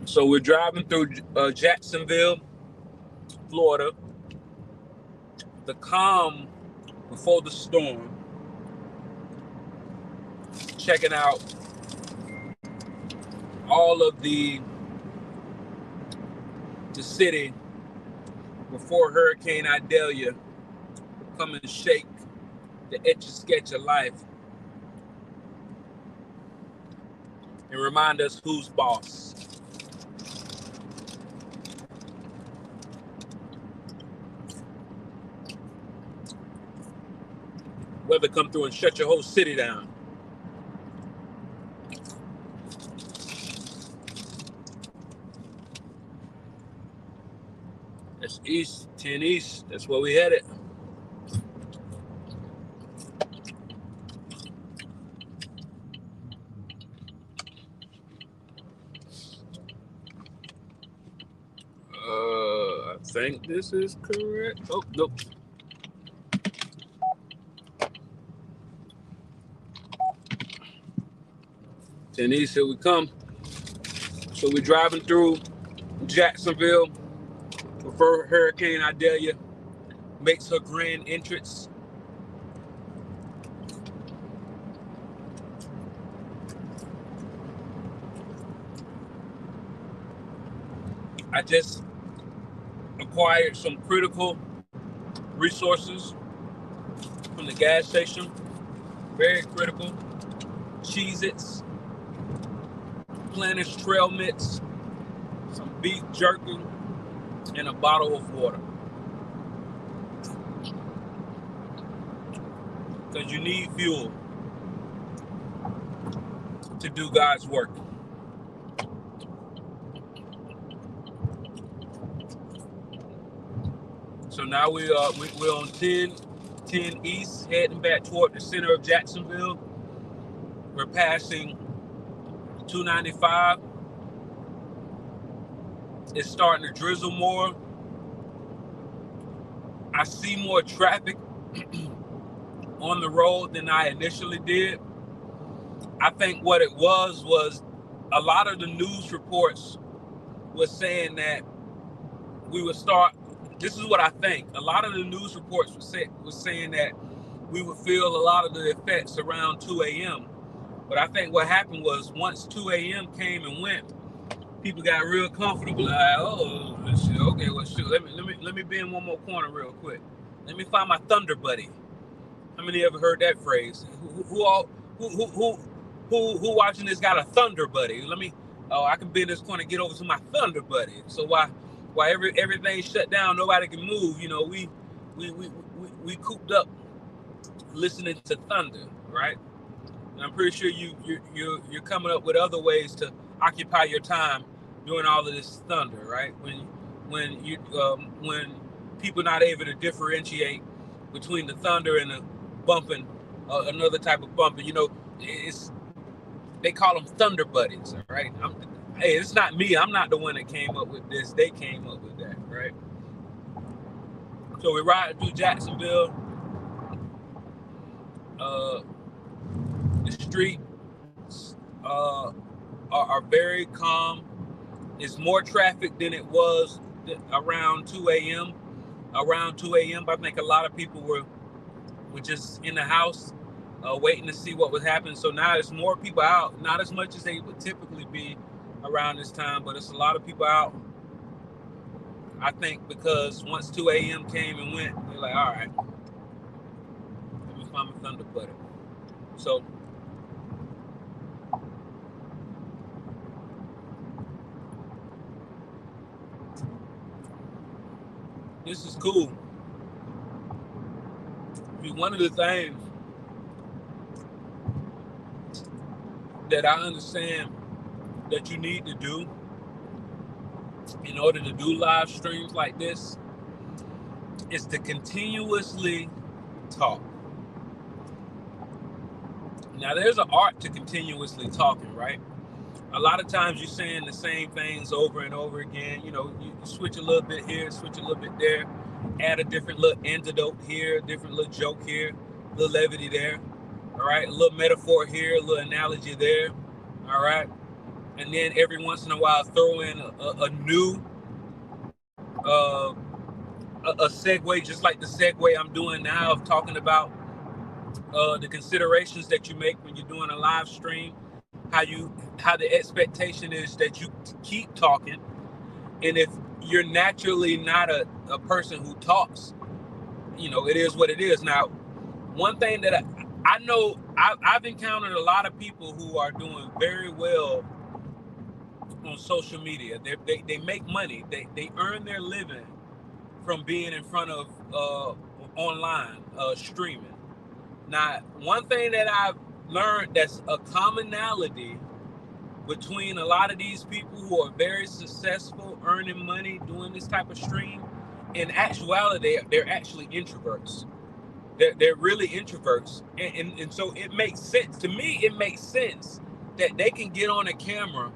So we're driving through Jacksonville, Florida. The calm before the storm. Checking out all of the city before Hurricane Idalia come and shake the etch-a-sketch of life and remind us who's boss. Weather come through and shut your whole city down. That's east, 10 east. That's where we headed. I think this is correct. Oh, nope. East, here we come. So we're driving through Jacksonville before Hurricane Idalia makes her grand entrance. I just acquired some critical resources from the gas station. Very critical. Cheez-Its, Planters trail mix, some beef jerky, and a bottle of water. Because you need fuel to do God's work. So now we're on 10 East, heading back toward the center of Jacksonville. We're passing 295. It's starting to drizzle more. I see more traffic on the road than I initially did. I think what it was a lot of the news reports was saying that we would start. This is what I think. A lot of the news reports was saying that we would feel a lot of the effects around 2 a.m. But I think what happened was once 2 a.m. came and went, people got real comfortable. Like, oh, shit, okay, well, shoot, let me be in one more corner real quick. Let me find my Thunder Buddy. How many ever heard that phrase? Who watching this got a Thunder Buddy? I can be in this corner and get over to my Thunder Buddy. So while everything's shut down, nobody can move. You know, we cooped up listening to thunder, right? And I'm pretty sure you're coming up with other ways to occupy your time doing all of this thunder, right? When people not able to differentiate between the thunder and the bumping, another type of bumping, you know, they call them Thunder Buddies, all right? Hey, it's not me. I'm not the one that came up with this. They came up with that, right? So we're riding through Jacksonville. The streets are very calm. It's more traffic than it was around 2 a.m. Around 2 a.m., I think a lot of people were just in the house waiting to see what was happening. So now there's more people out, not as much as they would typically be around this time, but it's a lot of people out. I think because once 2 a.m. came and went, they're like, all right, let me find my thunder butter. So this is cool. One of the things that I understand that you need to do in order to do live streams like this is to continuously talk. Now, there's an art to continuously talking, right? A lot of times you're saying the same things over and over again. You know, you switch a little bit here, switch a little bit there, add a different little antidote here, a different little joke here, a little levity there, all right? A little metaphor here, a little analogy there, all right? And then every once in a while throw in a new a segue, just like the segue I'm doing now of talking about the considerations that you make when you're doing a live stream, how the expectation is that you keep talking, and if you're naturally not a person who talks, you know, it is what it is. Now, one thing that I know, I've encountered a lot of people who are doing very well on social media. They make money. They earn their living from being in front of online streaming. Now, one thing that I've learned that's a commonality between a lot of these people who are very successful earning money doing this type of stream, in actuality, they're actually introverts. They're really introverts. And so it makes sense. To me, it makes sense that they can get on a camera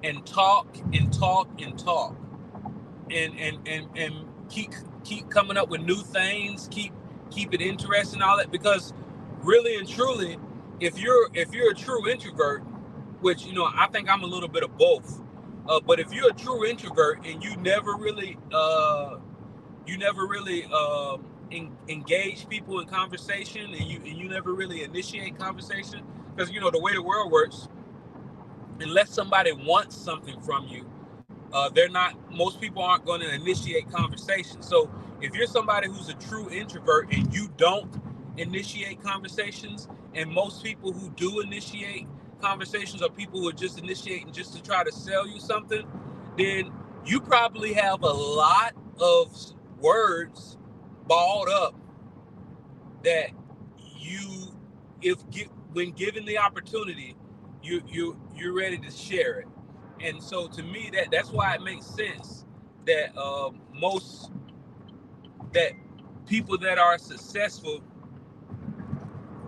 and talk and talk and talk and keep coming up with new things, keep it interesting, all that, because really and truly, if you're a true introvert, which, you know, I think I'm a little bit of both, but if you're a true introvert and you never really engage people in conversation, and you never really initiate conversation, because, you know, the way the world works, unless somebody wants something from you, most people aren't going to initiate conversation. So if you're somebody who's a true introvert and you don't initiate conversations, and most people who do initiate conversations are people who are just initiating just to try to sell you something, then you probably have a lot of words balled up that when given the opportunity, you're ready to share it. And so to me, that's why it makes sense that that people that are successful,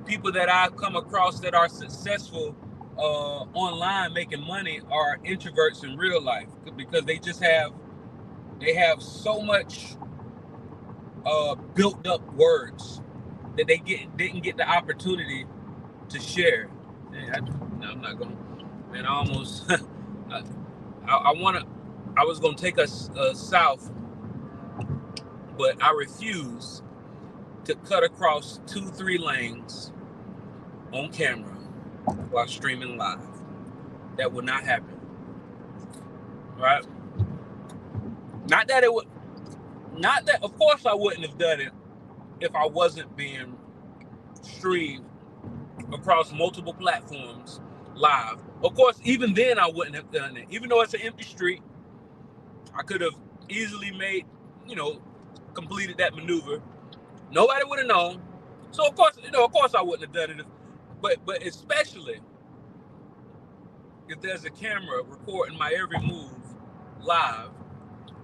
people that I've come across that are successful online making money, are introverts in real life, because they have so much built up words that they didn't get the opportunity to share. I'm not going. Man, I almost. I was gonna take us south, but I refuse to cut across 2-3 lanes on camera while streaming live. That would not happen. Right? Not that, of course I wouldn't have done it if I wasn't being streamed across multiple platforms live. Of course, even then I wouldn't have done it. Even though it's an empty street, I could have easily completed that maneuver. Nobody would have known. So of course I wouldn't have done it. But especially if there's a camera recording my every move live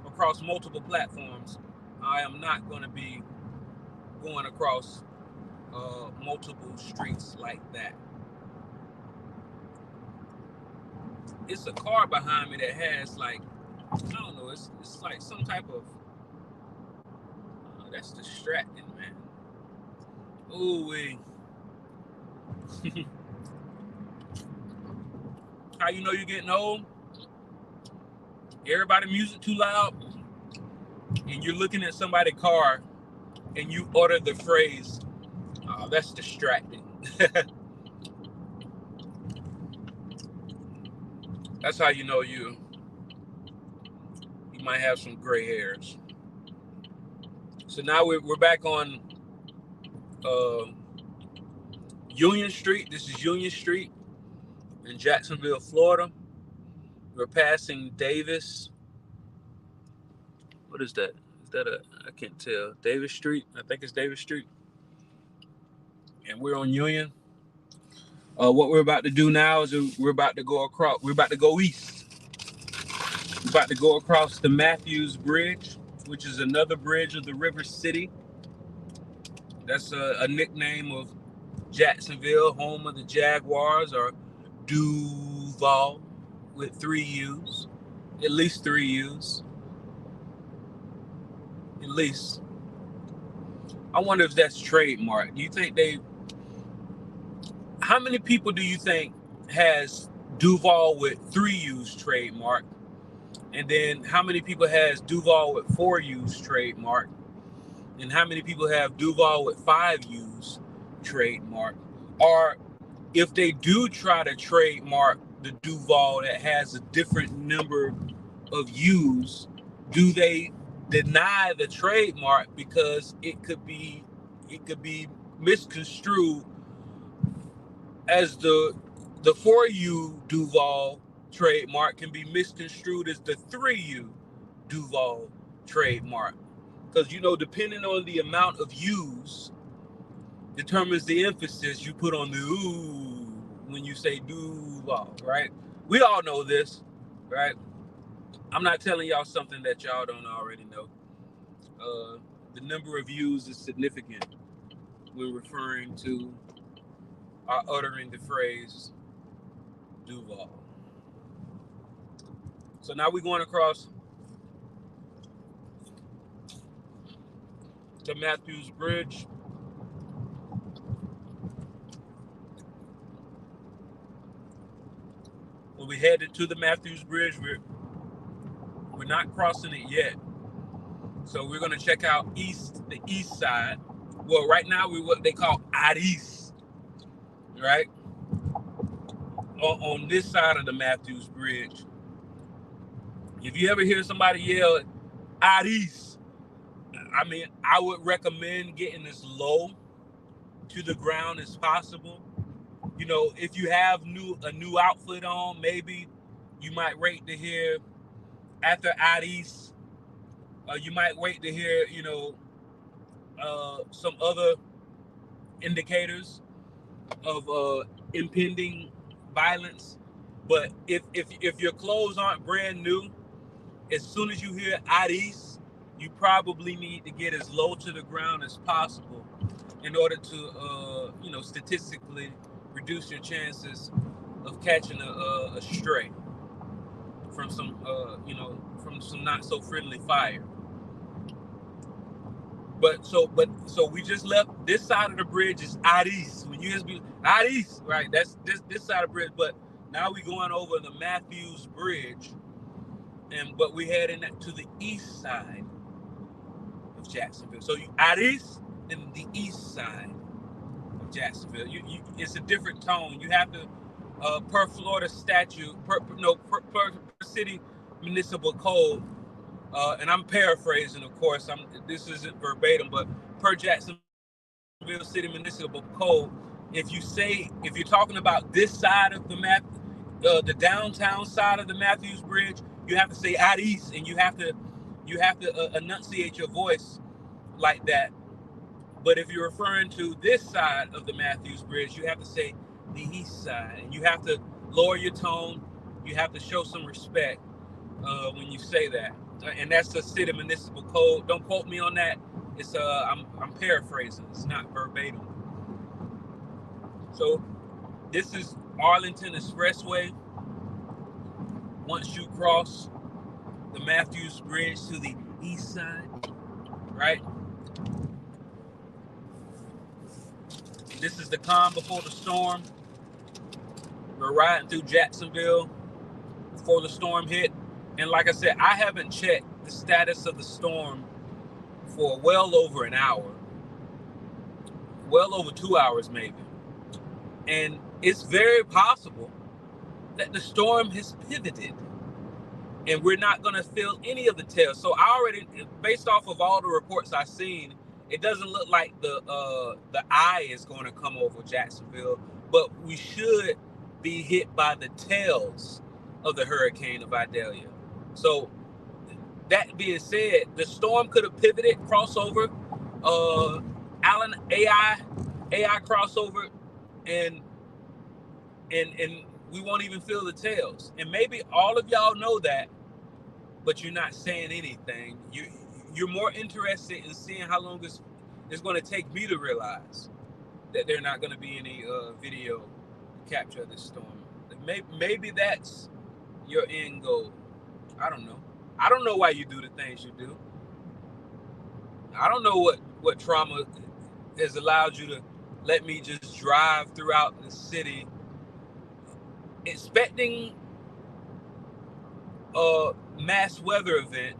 across multiple platforms, I am not going to be going across multiple streets like that. It's a car behind me that has, like, I don't know, it's like some type of That's distracting, man. Ooh wee. How you know you're getting old? Everybody music too loud, and you're looking at somebody's car, and you utter the phrase, "Oh, that's distracting." That's how you know you might have some gray hairs. So now we're back on Union Street. This is Union Street in Jacksonville, Florida. We're passing Davis. What is that? Is that I can't tell. Davis Street? I think it's Davis Street. And we're on Union. What we're about to do now is we're about to go across. We're about to go east. We're about to go across the Matthews Bridge, which is another bridge of the River City. That's a nickname of Jacksonville, home of the Jaguars, or Duval, with 3 U's, at least 3 U's, at least. I wonder if that's trademark. Do you think how many people do you think has Duval with 3 U's trademark? And then how many people has Duval with 4 U's trademark? And how many people have Duval with 5 U's trademark? Or if they do try to trademark the Duval that has a different number of U's, do they deny the trademark because it could be misconstrued as the 4U Duval trademark can be misconstrued as the 3U Duval trademark? Because, depending on the amount of U's determines the emphasis you put on the ooh when you say Duval, right? We all know this, right? I'm not telling y'all something that y'all don't already know. The number of U's is significant when referring to or uttering the phrase Duval. So now we're going across the Matthews Bridge. When we headed to the Matthews Bridge, we're not crossing it yet. So we're going to check out the east side. Well, right now we're what they call Idalia, right? On this side of the Matthews Bridge. If you ever hear somebody yell Idalia, I would recommend getting as low to the ground as possible. If you have a new outfit on, maybe you might wait to hear after Idalia. You might wait to hear, some other indicators of impending violence. But if your clothes aren't brand new, as soon as you hear Idalia, you probably need to get as low to the ground as possible in order to, statistically reduce your chances of catching a stray from some, from some not so friendly fire. So we just left this side of the bridge is Idalia. When you just be Idalia, right? That's this side of the bridge. But now we're going over the Matthews Bridge, but we heading to the east side of Jacksonville. So Idalia and the east side of Jacksonville. It's a different tone. You have to per Florida statute, per city municipal code. And I'm paraphrasing, of course. This isn't verbatim, but per Jacksonville City Municipal Code, if you're talking about this side of the downtown side of the Matthews Bridge, you have to say out east, and you have to enunciate your voice like that. But if you're referring to this side of the Matthews Bridge, you have to say the east side, and you have to lower your tone. You have to show some respect when you say that. And that's the city municipal code. Don't quote me on that. It's I'm paraphrasing. It's not verbatim. So this is Arlington Expressway. Once you cross the Matthews Bridge to the east side, right? This is the calm before the storm. We're riding through Jacksonville before the storm hit. And like I said, I haven't checked the status of the storm for well over an hour. Well over 2 hours maybe. And it's very possible that the storm has pivoted and we're not going to feel any of the tails. So I already, based off of all the reports I've seen, it doesn't look like the eye is going to come over Jacksonville, but we should be hit by the tails of the hurricane of Idalia. So that being said, the storm could have pivoted, crossover, Allen AI crossover, and we won't even feel the tails. And maybe all of y'all know that, but you're not saying anything. You're more interested in seeing how long it's going to take me to realize that there not going to be any video capture of this storm. Maybe that's your end goal. I don't know. I don't know why you do the things you do. I don't know what trauma has allowed you to let me just drive throughout the city expecting a mass weather event,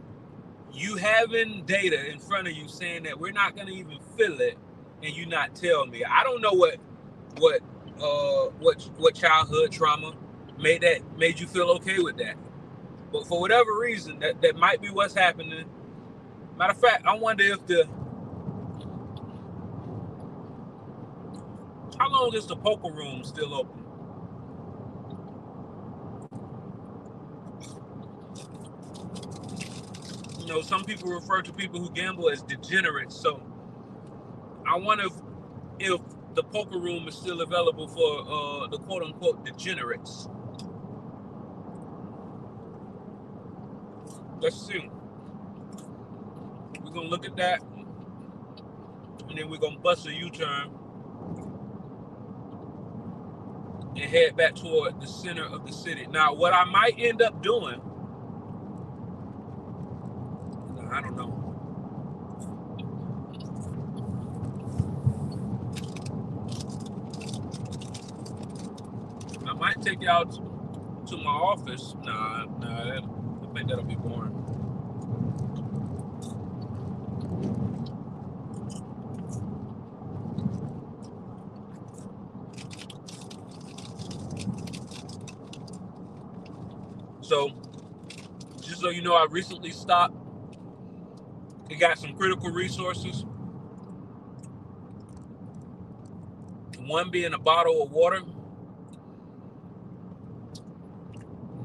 you having data in front of you saying that we're not going to even feel it, and you not tell me. I don't know what childhood trauma made you feel okay with that, but for whatever reason, that might be what's happening. Matter of fact, I wonder if how long is the poker room still open? You know, some people refer to people who gamble as degenerates. So I wonder if the poker room is still available for the quote unquote degenerates. Let's see. We're gonna look at that, and then we're gonna bust a U-turn and head back toward the center of the city. Now, what I might end up doing, I don't know. I might take y'all to my office. Nah, I think that'll be boring. So, just so you know, I recently stopped. It got some critical resources. One being a bottle of water,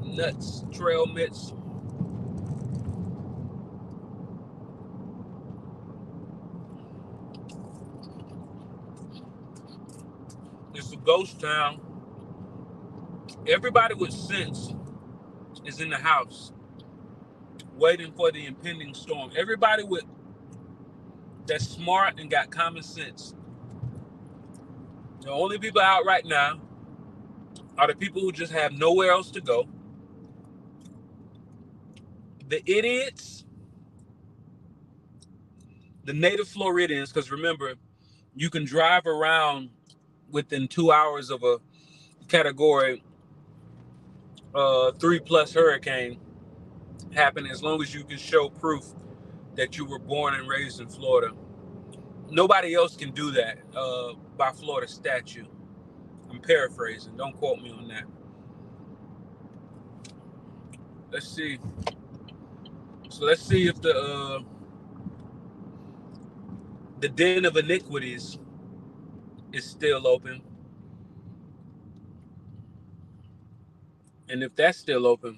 nuts, trail mix, it's a ghost town. Everybody with sense is in the house waiting for the impending storm. Everybody that's smart and got common sense. The only people out right now are the people who just have nowhere else to go. The idiots, the native Floridians, because remember, you can drive around within 2 hours of a category 3+ hurricane happen as long as you can show proof that you were born and raised in Florida. Nobody else can do that by Florida statute. I'm paraphrasing. Don't quote me on that. Let's see. So let's see if the den of iniquities is still open. And if that's still open,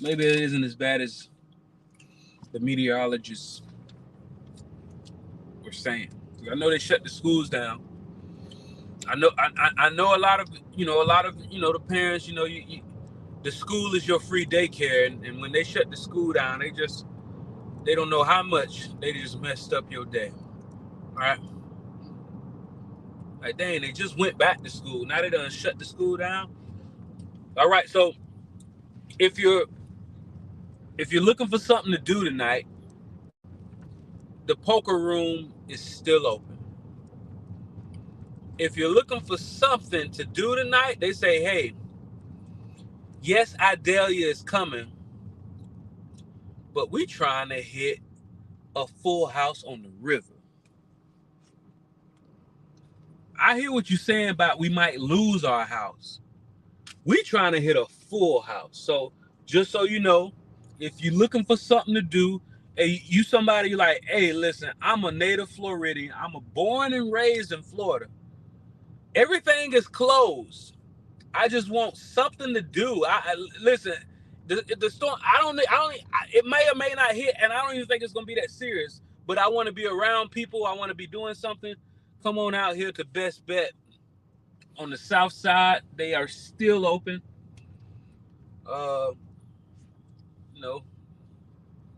maybe it isn't as bad as the meteorologists were saying. I know they shut the schools down. I know a lot of the parents, the school is your free daycare, and when they shut the school down, they don't know how much they just messed up your day. All right. Like, dang, they just went back to school. Now they done shut the school down. All right, so if you're looking for something to do tonight, the poker room is still open. if you're looking for something to do tonight, they say, hey, yes, Idalia is coming, but we trying to hit a full house on the river. I hear what you're saying about we might lose our house. We trying to hit a full house. So just so you know, if you're looking for something to do, hey, you somebody like, hey, listen, I'm a native Floridian. I'm born and raised in Florida. Everything is closed. I just want something to do. I listen. The storm. It may or may not hit, and I don't even think it's gonna be that serious. But I want to be around people. I want to be doing something. Come on out here to Best Bet on the south side. They are still open. You know,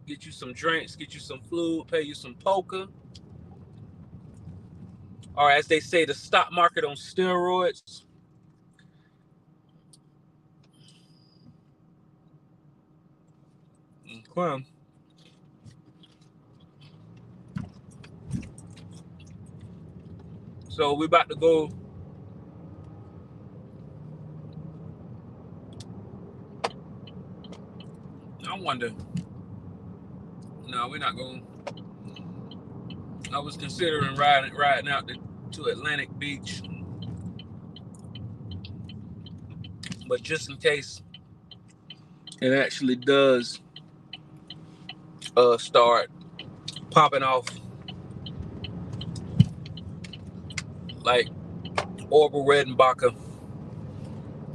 get you some drinks, get you some food, pay you some poker. Or as they say, the stock market on steroids. Okay. So we about to go. I wonder. No, we're not going. I was considering riding out to Atlantic Beach, but just in case it actually does start popping off like Orville Redenbacher,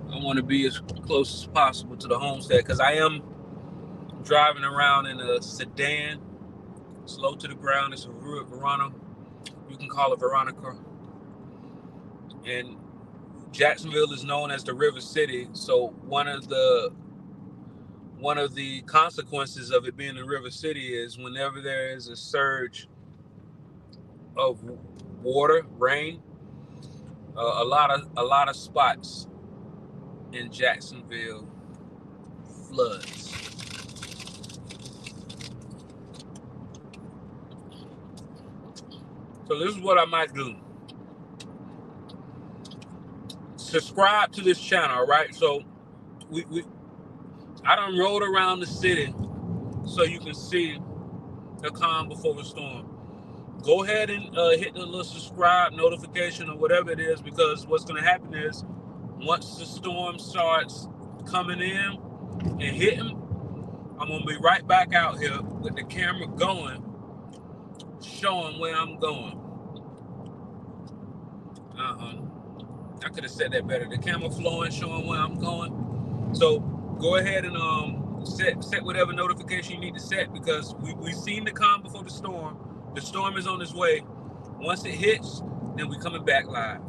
I want to be as close as possible to the homestead because I am driving around in a sedan. It's low to the ground. It's a Verona. You can call it Veronica. And Jacksonville is known as the River City. So one of the consequences of it being the River City is whenever there is a surge of water, rain, a lot of spots in Jacksonville floods. So this is what I might do. Subscribe to this channel, all right? So I done rode around the city so you can see the calm before the storm. Go ahead and hit the little subscribe notification or whatever it is, because what's going to happen is once the storm starts coming in and hitting, I'm going to be right back out here with the camera going, showing where I'm going. I could have said that better. The camera flowing, showing where I'm going. So go ahead and set whatever notification you need to set, because we've seen the calm before the storm. The storm is on its way. Once it hits, then we're coming back live.